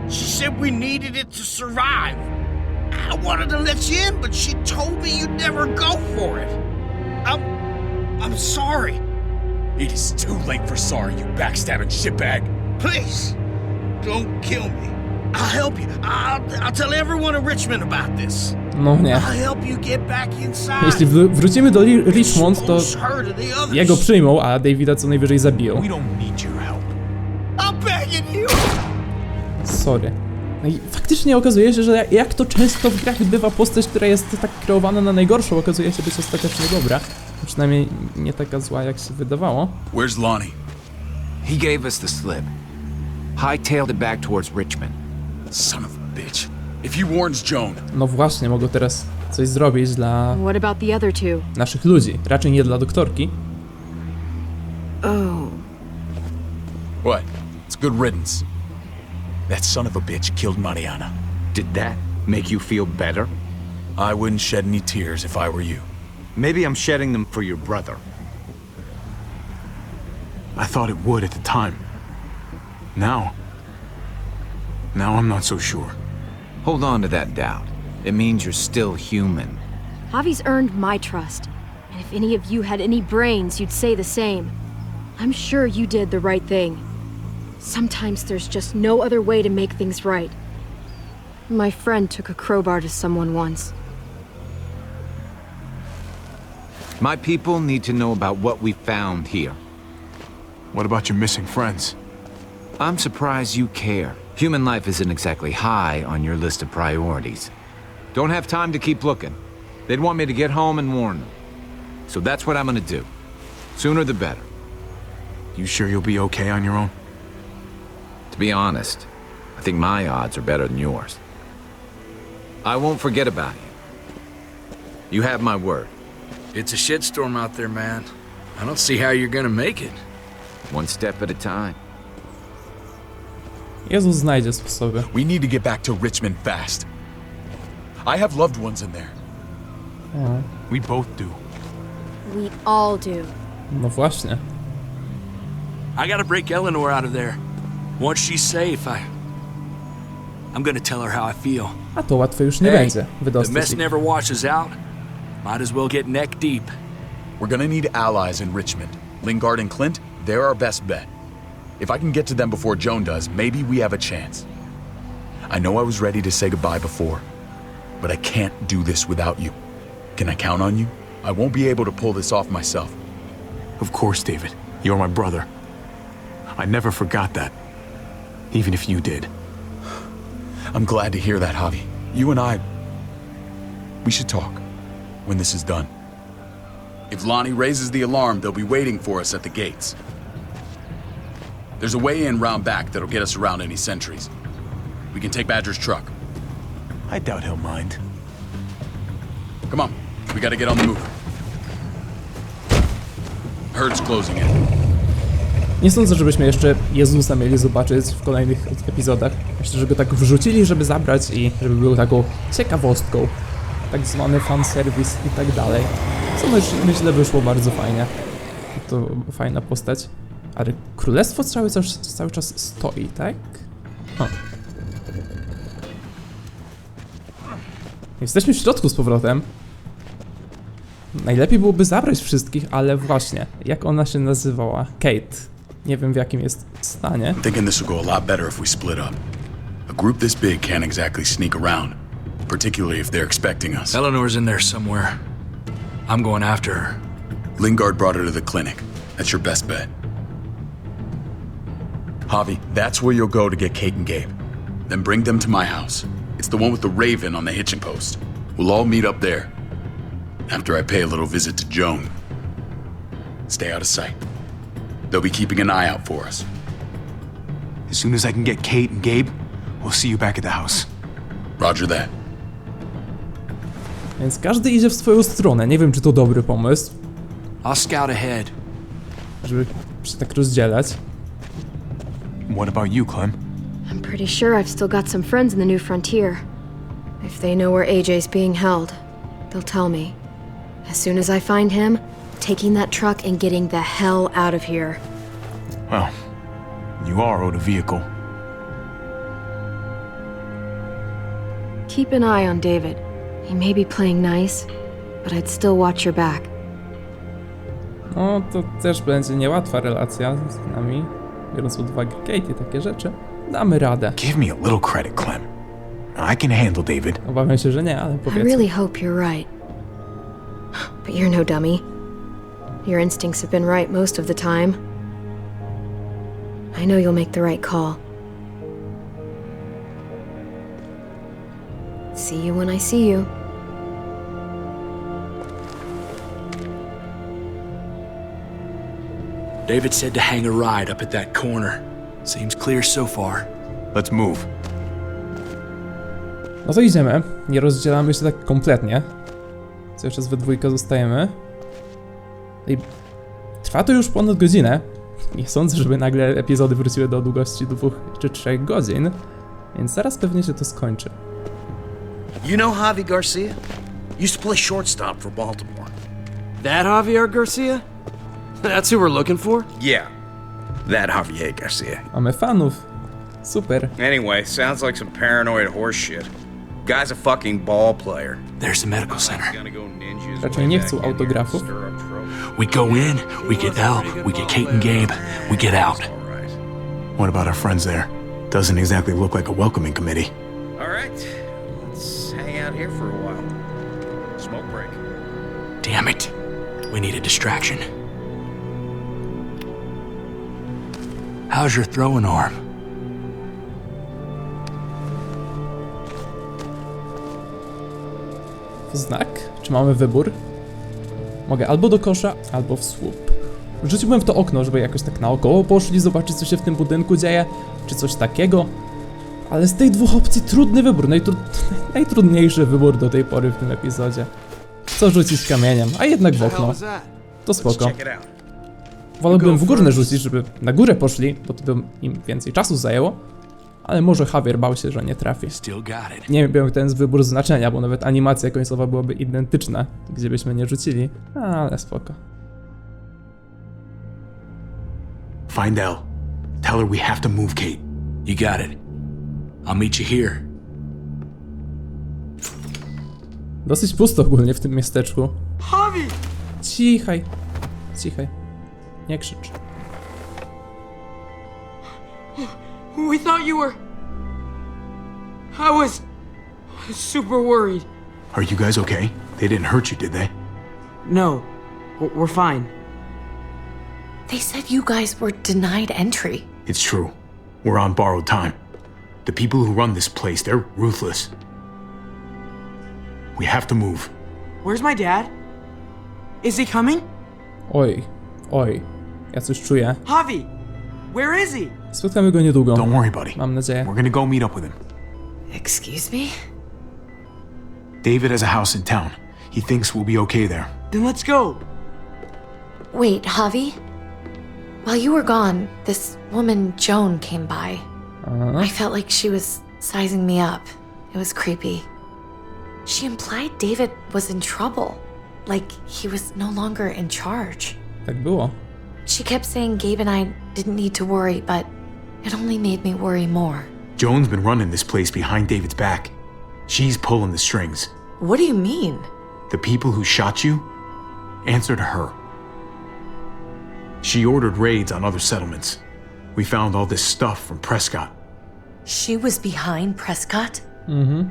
[SPEAKER 15] said we needed it to survive. I wanted to let you in, but she told me you'd never go for it. I'm sorry.
[SPEAKER 4] It is too late for sorry, you backstabbing shitbag.
[SPEAKER 15] Please, don't kill me. I'll help you. I'll tell everyone in Richmond about this.
[SPEAKER 1] No nie.
[SPEAKER 15] I'll help you get back inside.
[SPEAKER 1] Jeśli wrócimy do Richmond, to jego przyjmą, a Davida co najwyżej zabiją.
[SPEAKER 17] We don't need your help.
[SPEAKER 15] I'm begging you.
[SPEAKER 1] Sorry. No i faktycznie okazuje się, że jak to często w grach bywa, postać, która jest tak kreowana na najgorszą, okazuje się być ostatecznie dobra. Przynajmniej nie taka zła, jak się wydawało.
[SPEAKER 4] Where's Lonnie?
[SPEAKER 10] He gave us the slip. Hightailed it back towards Richmond.
[SPEAKER 4] Son of a bitch. If he warns Joan...
[SPEAKER 1] No właśnie, mogę teraz coś zrobić dla...
[SPEAKER 6] What about the other two?
[SPEAKER 1] Naszych ludzi. Raczej nie dla doktorki.
[SPEAKER 6] Oh.
[SPEAKER 4] What? It's good riddance. That son of a bitch killed Mariana.
[SPEAKER 20] Did that make you feel better?
[SPEAKER 4] I wouldn't shed any tears if I were you.
[SPEAKER 20] Maybe I'm shedding them for your brother.
[SPEAKER 17] I thought it would at the time. Now I'm not so sure.
[SPEAKER 10] Hold on to that doubt. It means you're still human.
[SPEAKER 6] Javi's earned my trust. And if any of you had any brains, you'd say the same. I'm sure you did the right thing. Sometimes there's just no other way to make things right. My friend took a crowbar to someone once.
[SPEAKER 10] My people need to know about what we found here.
[SPEAKER 17] What about your missing friends?
[SPEAKER 10] I'm surprised you care. Human life isn't exactly high on your list of priorities. Don't have time to keep looking. They'd want me to get home and warn them. So that's what I'm gonna do. Sooner the better.
[SPEAKER 17] You sure you'll be okay on your own?
[SPEAKER 10] To be honest, I think my odds are better than yours. I won't forget about you. You have my word.
[SPEAKER 7] It's a shitstorm out there, man. I don't see how you're gonna make it.
[SPEAKER 10] One step at a time.
[SPEAKER 1] Jezus znajdzie sposoby.
[SPEAKER 4] We need to get back to Richmond fast. I have loved ones in there.
[SPEAKER 17] We both do.
[SPEAKER 6] We all do.
[SPEAKER 1] No właśnie.
[SPEAKER 7] I gotta break Eleanor out of there. Once she's safe, I'm gonna tell her how I feel.
[SPEAKER 1] A to łatwe już nie
[SPEAKER 7] Hey,
[SPEAKER 1] będzie.
[SPEAKER 7] the
[SPEAKER 1] Wydostać
[SPEAKER 7] mess
[SPEAKER 1] ich.
[SPEAKER 7] never washes out. Might as well get neck deep.
[SPEAKER 4] We're gonna need allies in Richmond. Lingard and Clint, they're our best bet. If I can get to them before Joan does, maybe we have a chance. I know I was ready to say goodbye before, but I can't do this without you. Can I count on you? I won't be able to pull this off myself.
[SPEAKER 17] Of course, David. You're my brother. I never forgot that. Even if you did.
[SPEAKER 4] I'm glad to hear that, Javi. You and I, we should talk when this is done. If Lonnie raises the alarm, they'll be waiting for us at the gates. There's a way in round back that'll get us around any sentries. We can take Badger's truck.
[SPEAKER 17] I doubt he'll mind.
[SPEAKER 4] Come on, we gotta get on the move. Herd's closing in.
[SPEAKER 1] Nie sądzę, żebyśmy jeszcze Jezusa mieli zobaczyć w kolejnych epizodach. Myślę, że go tak wrzucili, żeby zabrać i żeby był taką ciekawostką. Tak zwany fanserwis i tak dalej. Co myślę wyszło bardzo fajnie. To fajna postać. Ale królestwo cały czas stoi, tak? Jesteśmy w środku z powrotem. Najlepiej byłoby zabrać wszystkich, ale właśnie, jak ona się nazywała? Kate. Nie wiem, w jakim jest stanie.
[SPEAKER 2] I'm thinking this will go a lot better if we split up. A group this big can't exactly sneak around, particularly if they're expecting us.
[SPEAKER 7] Eleanor's in there somewhere. I'm going after her.
[SPEAKER 2] Lingard brought her to the clinic. That's your best bet.
[SPEAKER 4] Javi, that's where you'll go to get Kate and Gabe.
[SPEAKER 2] Then bring them to my house. It's the one with the raven on the hitching post. We'll all meet up there. After I pay a little visit to Joan. Stay out of sight. They'll be keeping an eye out for us.
[SPEAKER 17] As soon as I can get Kate and Gabe, we'll see you back at the house.
[SPEAKER 2] Roger that.
[SPEAKER 1] Więc każdy idzie w swoją stronę. Nie wiem, czy to dobry pomysł.
[SPEAKER 7] I'll scout ahead.
[SPEAKER 1] Żeby się tak rozdzielać.
[SPEAKER 17] What about you, Clem?
[SPEAKER 6] I'm pretty sure I've still got some friends in the New Frontier. If they know where AJ's being held, they'll tell me. As soon as I find him, taking that truck and getting the hell out of here.
[SPEAKER 17] Well, you are owed a vehicle.
[SPEAKER 6] Keep an eye on David. He may be playing nice, but I'd still watch your back.
[SPEAKER 1] No, to też będzie niełatwa relacja z nami. Biorąc pod uwagę Kate i takie rzeczy, damy radę.
[SPEAKER 17] Give me a little credit, Clem. I can handle David.
[SPEAKER 1] Obawiam się, że nie, ale
[SPEAKER 6] I
[SPEAKER 1] powiedzmy.
[SPEAKER 6] really hope you're right. But you're no dummy. Your instincts have been right most of the time. I know you'll make the right call. See you when I see you.
[SPEAKER 7] David said to hang a ride up at that corner. Seems clear so far.
[SPEAKER 17] Let's move.
[SPEAKER 1] No to idziemy. Nie rozdzielamy się tak kompletnie. Cały czas we dwójkę zostajemy. I trwa to już ponad godzinę. Nie sądzę, żeby nagle epizody wróciły do długości 2 czy 3 godzin. Więc zaraz pewnie się to skończy.
[SPEAKER 15] You know Javi Garcia? Used to play shortstop for Baltimore.
[SPEAKER 5] That Javier Garcia? That's who we're looking for?
[SPEAKER 20] Yeah, that Javier Garcia.
[SPEAKER 1] Mamy fanów. Super.
[SPEAKER 20] Anyway, sounds like some paranoid horse shit. Guy's a fucking ball player.
[SPEAKER 7] There's the medical center.
[SPEAKER 1] Raczej nie chcą autografów.
[SPEAKER 7] We go in, we get Elle, we get Kate and Gabe, we get out.
[SPEAKER 17] What about our friends there? Doesn't exactly look like a welcoming committee.
[SPEAKER 20] All right, let's hang out here for a while. Smoke break.
[SPEAKER 7] Damn it. We need a distraction. How's your throwing arm?
[SPEAKER 1] w znak? Czy mamy wybór? Mogę albo do kosza, albo w słup. Rzuciłbym w to okno, żeby jakoś tak naokoło poszli, zobaczyć co się w tym budynku dzieje, czy coś takiego. Ale z tych dwóch opcji trudny wybór, najtrudniejszy wybór do tej pory w tym epizodzie. Co rzucić kamieniem, a jednak w okno. To spoko. Wolałbym w górne rzucić, żeby na górę poszli, bo to by im więcej czasu zajęło. Ale może Javier bał się, że nie trafi. Nie wiem, jak ten wybór znaczenia, bo nawet animacja końcowa byłaby identyczna, gdzie byśmy nie rzucili, ale spoko.
[SPEAKER 17] Find Elle. Tell her we have to move, Kate.
[SPEAKER 7] You got it. I'll meet you here.
[SPEAKER 1] Dosyć pusto ogólnie w tym miasteczku.
[SPEAKER 5] Javi!
[SPEAKER 1] Cichaj. Cichaj. Nie krzycz.
[SPEAKER 5] We thought you were... I was super worried.
[SPEAKER 17] Are you guys okay? They didn't hurt you, did they?
[SPEAKER 5] No, we're fine.
[SPEAKER 3] They said you guys were denied entry.
[SPEAKER 17] It's true. We're on borrowed time. The people who run this place, they're ruthless. We have to move.
[SPEAKER 5] Where's my dad? Is he coming?
[SPEAKER 1] Oj, oj. Ja coś czuję.
[SPEAKER 5] Javi, where is he?
[SPEAKER 1] Spotkamy go niedługo.
[SPEAKER 17] Don't worry, buddy.
[SPEAKER 1] Mam nadzieję.
[SPEAKER 17] We're gonna go meet up with him.
[SPEAKER 3] Excuse me?
[SPEAKER 17] David has a house in town. He thinks we'll be okay there.
[SPEAKER 5] Then let's go.
[SPEAKER 3] Wait, Javi? While you were gone, this woman, Joan, came by. I felt like she was sizing me up. It was creepy. She implied David was in trouble. Like he was no longer in charge.
[SPEAKER 1] Tak było.
[SPEAKER 3] She kept saying Gabe and I didn't need to worry, but it only made me worry more.
[SPEAKER 17] Joan's been running this place behind David's back. She's pulling the strings.
[SPEAKER 3] What do you mean?
[SPEAKER 17] The people who shot you answered her. She ordered raids on other settlements. We found all this stuff from Prescott.
[SPEAKER 3] She was behind Prescott?
[SPEAKER 1] Mm-hmm.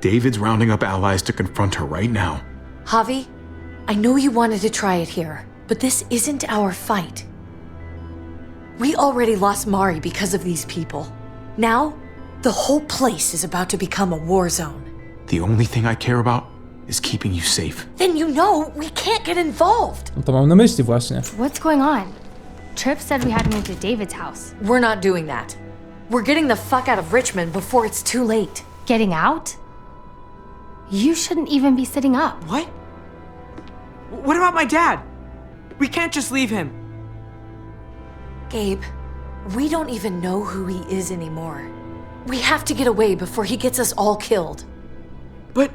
[SPEAKER 17] David's rounding up allies to confront her right now.
[SPEAKER 3] Javi, I know you wanted to try it here, but this isn't our fight. We already lost Mari because of these people. Now, the whole place is about to become a war zone.
[SPEAKER 17] The only thing I care about is keeping you safe.
[SPEAKER 3] Then you know we can't get involved.
[SPEAKER 1] No to mam na myśli właśnie.
[SPEAKER 9] What's going on? Tripp said we had to move to David's house.
[SPEAKER 3] We're not doing that. We're getting the fuck out of Richmond before it's too late.
[SPEAKER 9] Getting out? You shouldn't even be sitting up.
[SPEAKER 5] What? What about my dad? We can't just leave him.
[SPEAKER 3] Gabe, we don't even know who he is anymore. We have to get away before he gets us all killed.
[SPEAKER 5] But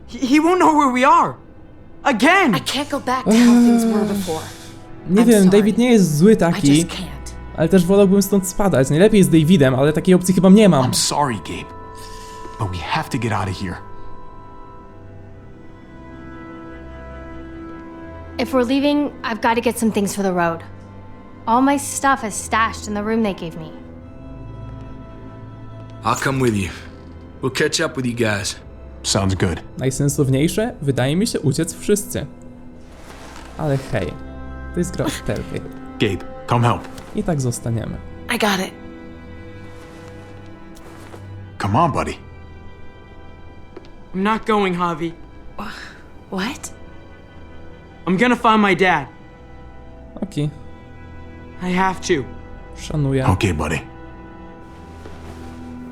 [SPEAKER 5] he won't know where we are. Again!
[SPEAKER 3] I can't go back to how things were before.
[SPEAKER 1] Nie wiem, David nie jest zły
[SPEAKER 3] I
[SPEAKER 1] taki,
[SPEAKER 3] just can't.
[SPEAKER 1] ale też wolałbym stąd spadać. Najlepiej z Davidem, ale takiej opcji chyba nie mam.
[SPEAKER 17] I'm sorry, Gabe, but we have to get out of here.
[SPEAKER 9] If we're leaving, I've got to get some things for the road. All my stuff is stashed in the room they gave me.
[SPEAKER 7] I'll come with you. We'll catch up with you guys.
[SPEAKER 17] Sounds good.
[SPEAKER 1] Najsensowniejsze wydaje mi się uciec wszyscy. Ale hej, to jest gra od Telltale.
[SPEAKER 17] Gabe, come help.
[SPEAKER 1] I tak zostaniemy.
[SPEAKER 3] I got it.
[SPEAKER 17] Come on, buddy.
[SPEAKER 5] I'm not going, Javi.
[SPEAKER 3] What?
[SPEAKER 5] I'm gonna find my dad.
[SPEAKER 1] Okej,
[SPEAKER 5] I have to.
[SPEAKER 1] szanuję.
[SPEAKER 17] Okay, buddy.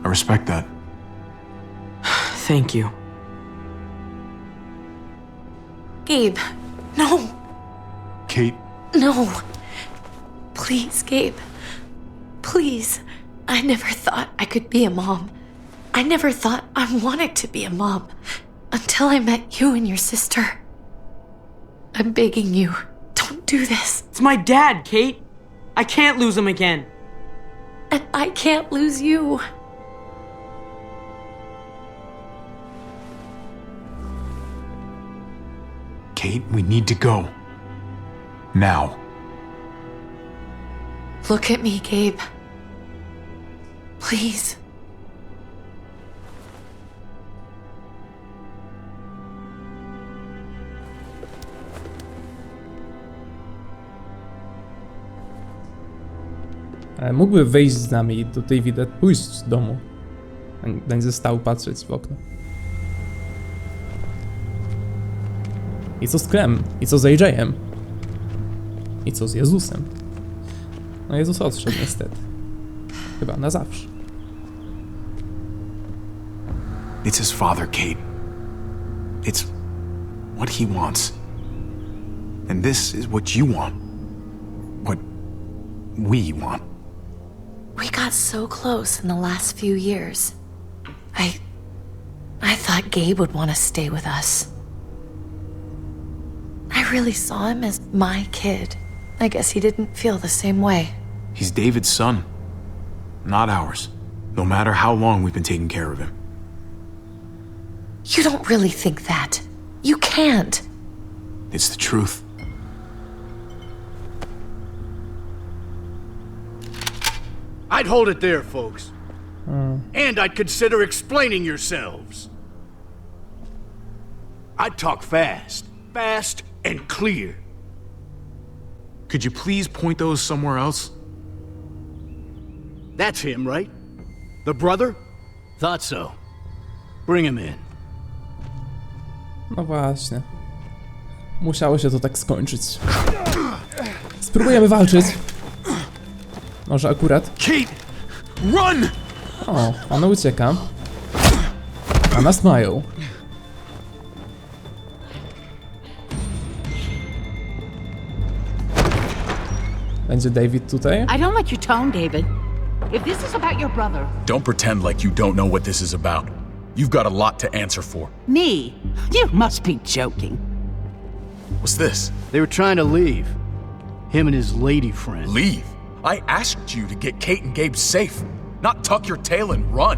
[SPEAKER 17] I respect that.
[SPEAKER 5] Thank you.
[SPEAKER 3] Gabe, no.
[SPEAKER 17] Kate,
[SPEAKER 3] No. Please, Gabe. Please. I never thought I could be a mom. I never thought I wanted to be a mom. Until I met you and your sister. I'm begging you, don't do this.
[SPEAKER 5] It's my dad, Kate. I can't lose him again.
[SPEAKER 3] And I can't lose you.
[SPEAKER 17] Kate, we need to go. Now.
[SPEAKER 3] Look at me, Gabe. Please.
[SPEAKER 1] Ale mógłby wejść z nami i do Davida pójść z domu. A będzie stał patrzeć w okno. I co z Clem? I co z AJ-em? I co z Jezusem? No Jezus odszedł niestety. Chyba na zawsze.
[SPEAKER 17] It's his father, Kate. It's what he wants. And this is what you want. What we want.
[SPEAKER 3] We got so close in the last few years. I thought Gabe would want to stay with us. I really saw him as my kid. I guess he didn't feel the same way.
[SPEAKER 17] He's David's son, not ours. No matter how long we've been taking care of him.
[SPEAKER 3] You don't really think that. You can't.
[SPEAKER 17] It's the truth.
[SPEAKER 15] I'd hold it there, folks. And I'd consider explaining yourselves. I'd talk fast and clear.
[SPEAKER 17] Could you please point those somewhere else?
[SPEAKER 15] That's him, right? The brother? Thought so. Bring him in.
[SPEAKER 1] No właśnie. Musiało się to tak skończyć. Spróbujemy walczyć. Może akurat.
[SPEAKER 15] Kate! Run!
[SPEAKER 1] O, ona ucieka. A nas mają. Będzie David tutaj?
[SPEAKER 14] I don't like your tone, David. If this is about your brother...
[SPEAKER 4] Don't pretend like you don't know what this is about. You've got a lot to answer for.
[SPEAKER 14] Me? You must be joking.
[SPEAKER 4] What's this?
[SPEAKER 15] They were trying to leave. Him and his lady friend.
[SPEAKER 4] Leave? I asked you to get Kate and Gabe safe, not tuck your tail and run.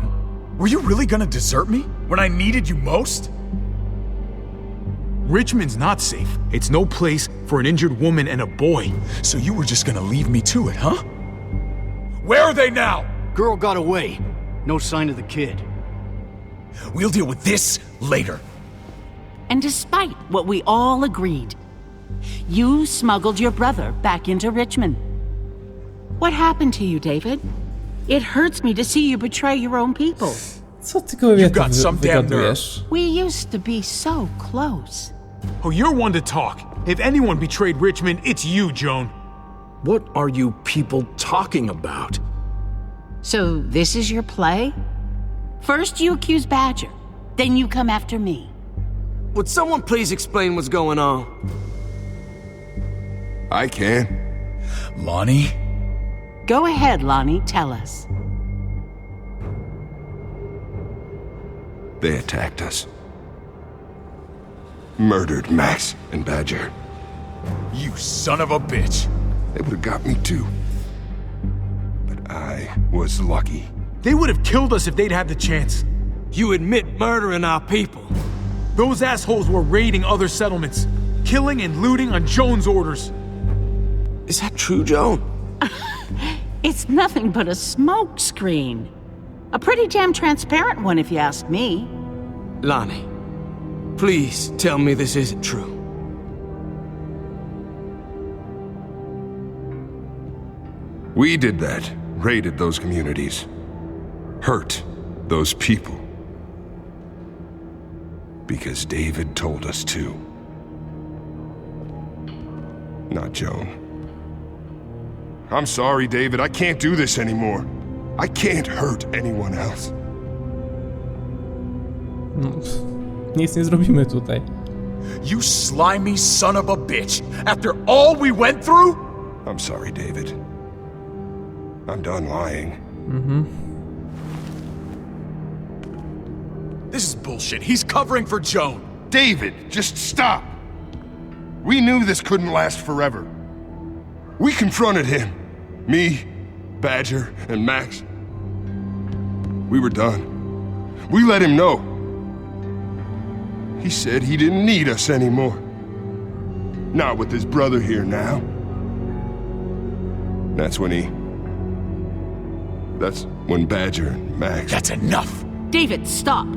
[SPEAKER 4] Were you really gonna desert me when I needed you most?
[SPEAKER 17] Richmond's not safe. It's no place for an injured woman and a boy.
[SPEAKER 4] So you were just gonna leave me to it, huh? Where are they now?
[SPEAKER 15] Girl got away. No sign of the kid.
[SPEAKER 4] We'll deal with this later.
[SPEAKER 14] And despite what we all agreed, you smuggled your brother back into Richmond. What happened to you, David? It hurts me to see you betray your own people.
[SPEAKER 1] Co ty kobiety wygadujesz?
[SPEAKER 14] We used to be so close.
[SPEAKER 17] Oh, you're one to talk. If anyone betrayed Richmond, it's you, Joan.
[SPEAKER 13] What are you people talking about?
[SPEAKER 14] So this is your play? First you accuse Badger, then you come after me.
[SPEAKER 12] Would someone please explain what's going on?
[SPEAKER 19] I can.
[SPEAKER 4] Lonnie?
[SPEAKER 14] Go ahead, Lonnie, tell us.
[SPEAKER 19] They attacked us. Murdered Max and Badger.
[SPEAKER 4] You son of a bitch.
[SPEAKER 19] They would have got me too. But I was lucky.
[SPEAKER 17] They would have killed us if they'd had the chance.
[SPEAKER 12] You admit murdering our people.
[SPEAKER 17] Those assholes were raiding other settlements, killing and looting on Joan's orders.
[SPEAKER 12] Is that true, Joan?
[SPEAKER 14] It's nothing but a smoke screen. A pretty damn transparent one, if you ask me.
[SPEAKER 12] Lonnie, please tell me this isn't true.
[SPEAKER 19] We did that. Raided those communities. Hurt those people. Because David told us to. Not Joan. I'm sorry, David. I can't do this anymore. I can't hurt anyone else.
[SPEAKER 1] Nic nie zrobimy tutaj.
[SPEAKER 4] You slimy son of a bitch! After all we went through?
[SPEAKER 19] I'm sorry, David. I'm done lying.
[SPEAKER 4] This is bullshit. He's covering for Joan.
[SPEAKER 19] David, just stop! We knew this couldn't last forever. We confronted him. Me, Badger, and Max. We were done. We let him know. He said he didn't need us anymore. Not with his brother here now. That's when Badger and Max...
[SPEAKER 4] That's enough!
[SPEAKER 14] David, stop!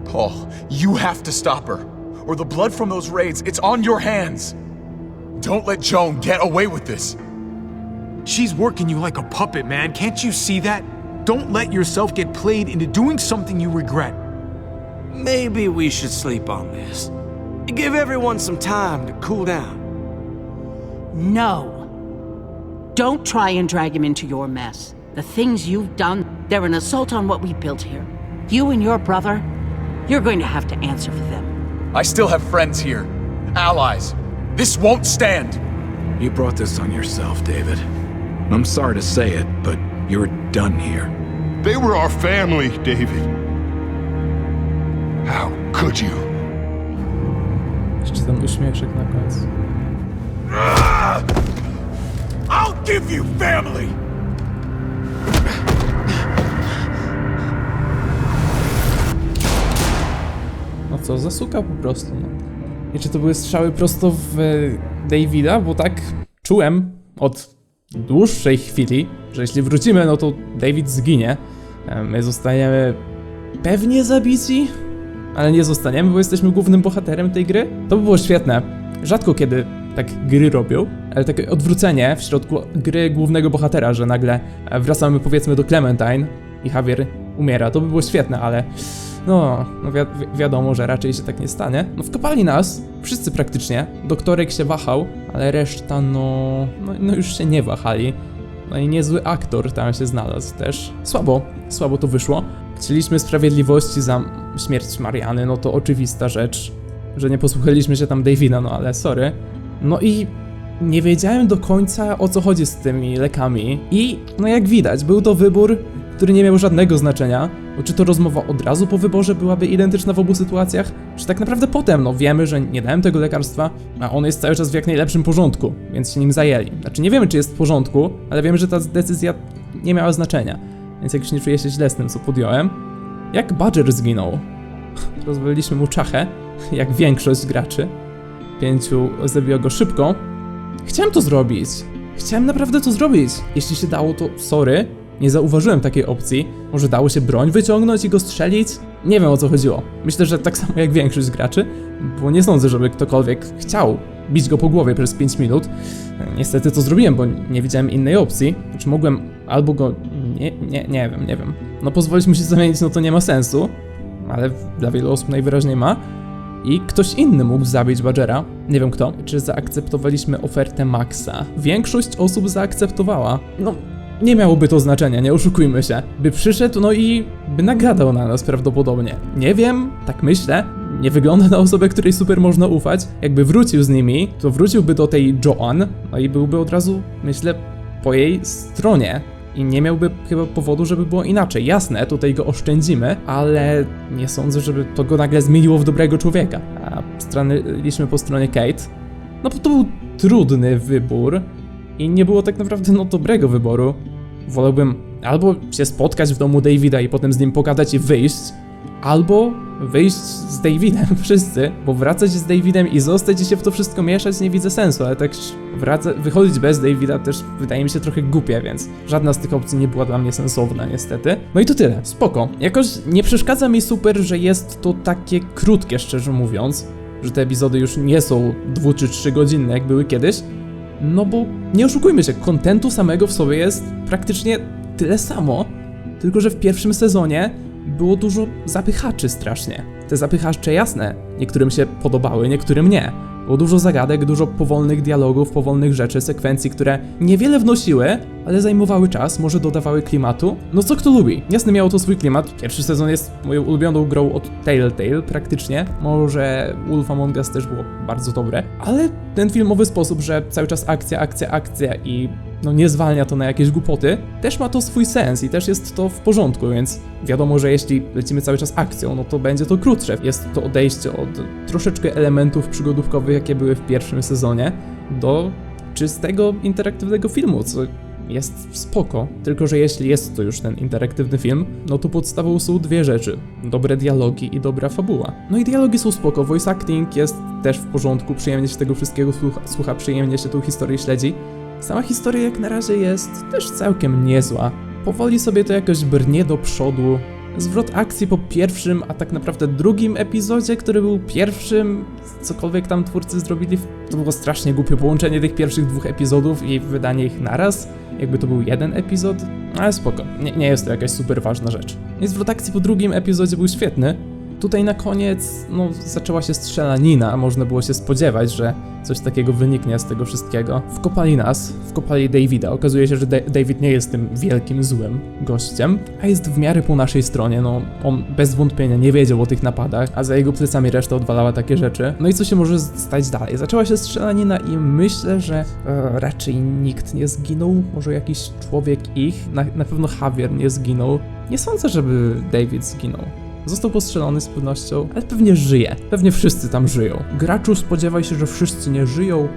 [SPEAKER 4] Paul, you have to stop her. Or the blood from those raids, it's on your hands. Don't let Joan get away with this.
[SPEAKER 17] She's working you like a puppet, man. Can't you see that? Don't let yourself get played into doing something you regret.
[SPEAKER 12] maybe we should sleep on this. Give everyone some time to cool down.
[SPEAKER 14] No. Don't try and drag him into your mess. The things you've done, they're an assault on what we built here. You and your brother, you're going to have to answer for them.
[SPEAKER 4] I still have friends here. Allies. This won't stand.
[SPEAKER 13] You brought this on yourself, David. I'm sorry to say it, but you're done here.
[SPEAKER 19] They were our family, David. How could you?
[SPEAKER 1] Jeszcze ten uśmieszek na końcu.
[SPEAKER 2] I'll give you family!
[SPEAKER 1] No co, zasukał po prostu, no. I czy to były strzały prosto w Davida? Bo tak czułem od dłuższej chwili, że jeśli wrócimy, no to David zginie. My zostaniemy pewnie zabici, ale nie zostaniemy, bo jesteśmy głównym bohaterem tej gry. To by było świetne. Rzadko kiedy tak gry robią, ale takie odwrócenie w środku gry głównego bohatera, że nagle wracamy powiedzmy do Clementine i Javier umiera. To by było świetne, ale no wiadomo, że raczej się tak nie stanie. No wkopali nas, wszyscy praktycznie. Doktorek się wahał, ale reszta no już się nie wahali. No i niezły aktor tam się znalazł też. Słabo to wyszło. Chcieliśmy sprawiedliwości za śmierć Mariany, no to oczywista rzecz, że nie posłuchaliśmy się tam Davida, no ale sorry. No i nie wiedziałem do końca, o co chodzi z tymi lekami i no jak widać, był to wybór, który nie miał żadnego znaczenia, bo czy to rozmowa od razu po wyborze byłaby identyczna w obu sytuacjach, czy tak naprawdę potem, no wiemy, że nie dałem tego lekarstwa, a on jest cały czas w jak najlepszym porządku, więc się nim zajęli. Znaczy nie wiemy, czy jest w porządku, ale wiemy, że ta decyzja nie miała znaczenia, więc jakoś nie czuję się źle z tym, co podjąłem. Jak Badger zginął? Rozwaliliśmy mu czachę, jak większość graczy. 5 zabiło go szybko. Chciałem to zrobić. Chciałem naprawdę to zrobić. Jeśli się dało, to sorry. Nie zauważyłem takiej opcji. Może dało się broń wyciągnąć i go strzelić? Nie wiem, o co chodziło. Myślę, że tak samo jak większość graczy, bo nie sądzę, żeby ktokolwiek chciał bić go po głowie przez 5 minut. Niestety to zrobiłem, bo nie widziałem innej opcji. Znaczy mogłem albo go... Nie wiem. No pozwolić mu się zamienić, no to nie ma sensu. Ale dla wielu osób najwyraźniej ma. I ktoś inny mógł zabić Badgera. Nie wiem kto. Czy zaakceptowaliśmy ofertę Maxa? Większość osób zaakceptowała. No, nie miałoby to znaczenia, nie oszukujmy się. By przyszedł, no i by nagadał na nas prawdopodobnie. Nie wiem, tak myślę. Nie wygląda na osobę, której super można ufać. Jakby wrócił z nimi, to wróciłby do tej Joan, no i byłby od razu, myślę, po jej stronie. I nie miałby chyba powodu, żeby było inaczej. Jasne, tutaj go oszczędzimy, ale nie sądzę, żeby to go nagle zmieniło w dobrego człowieka. A stanęliśmy po stronie Kate. No bo to był trudny wybór i nie było tak naprawdę dobrego wyboru. Wolałbym albo się spotkać w domu Davida i potem z nim pogadać i wyjść, albo wyjść z Davidem wszyscy, bo wracać z Davidem i zostać i się w to wszystko mieszać nie widzę sensu, ale tak wychodzić bez Davida też wydaje mi się trochę głupie, więc żadna z tych opcji nie była dla mnie sensowna niestety. No i to tyle, spoko. Jakoś nie przeszkadza mi super, że jest to takie krótkie, szczerze mówiąc, że te epizody już nie są 2 czy 3 godzinne jak były kiedyś, no bo nie oszukujmy się, kontentu samego w sobie jest praktycznie tyle samo, tylko że w pierwszym sezonie było dużo zapychaczy strasznie. Te zapychacze jasne, niektórym się podobały, niektórym nie. Było dużo zagadek, dużo powolnych dialogów, powolnych rzeczy, sekwencji, które niewiele wnosiły, ale zajmowały czas, może dodawały klimatu. No co kto lubi? Jasne miało to swój klimat. Pierwszy sezon jest moją ulubioną grą od Telltale praktycznie. Może Wolf Among Us też było bardzo dobre. Ale ten filmowy sposób, że cały czas akcja i nie zwalnia to na jakieś głupoty, też ma to swój sens i też jest to w porządku, więc wiadomo, że jeśli lecimy cały czas akcją, no to będzie to krótsze. Jest to odejście od troszeczkę elementów przygodówkowych, jakie były w pierwszym sezonie, do czystego, interaktywnego filmu, co jest spoko. Tylko że jeśli jest to już ten interaktywny film, no to podstawą są 2 rzeczy. Dobre dialogi i dobra fabuła. No i dialogi są spoko, voice acting jest też w porządku, przyjemnie się tego wszystkiego słucha, przyjemnie się tą historię śledzi. Sama historia jak na razie jest też całkiem niezła. Powoli sobie to jakoś brnie do przodu. Zwrot akcji po pierwszym, a tak naprawdę drugim epizodzie, który był pierwszym, cokolwiek tam twórcy zrobili, to było strasznie głupie połączenie tych pierwszych 2 epizodów i wydanie ich naraz, jakby to był jeden epizod, ale spoko, nie jest to jakaś super ważna rzecz. I zwrot akcji po drugim epizodzie był świetny, Tutaj na koniec, no, zaczęła się strzelanina, można było się spodziewać, że coś takiego wyniknie z tego wszystkiego. Wkopali Davida. Okazuje się, że David nie jest tym wielkim, złym gościem, a jest w miarę po naszej stronie. No, on bez wątpienia nie wiedział o tych napadach, a za jego plecami reszta odwalała takie rzeczy. No i co się może stać dalej? Zaczęła się strzelanina i myślę, że raczej nikt nie zginął. Może jakiś człowiek ich. Na pewno Javier nie zginął. Nie sądzę, żeby David zginął. Został postrzelony z pewnością, ale pewnie żyje. Pewnie wszyscy tam żyją. Graczu, spodziewaj się, że wszyscy nie żyją,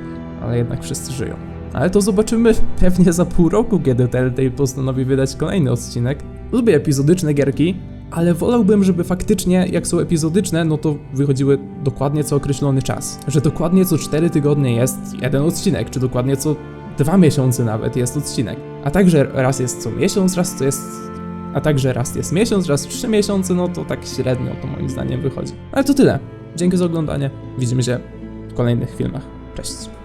[SPEAKER 1] ale jednak wszyscy żyją. Ale to zobaczymy pewnie za pół roku, kiedy Telltale postanowi wydać kolejny odcinek. Lubię epizodyczne gierki, ale wolałbym, żeby faktycznie, jak są epizodyczne, no to wychodziły dokładnie co określony czas. Że dokładnie co 4 tygodnie jest jeden odcinek, czy dokładnie co 2 miesiące nawet jest odcinek. A także raz jest co miesiąc, raz jest miesiąc, raz 3 miesiące, no to tak średnio to moim zdaniem wychodzi. Ale to tyle. Dzięki za oglądanie. Widzimy się w kolejnych filmach. Cześć.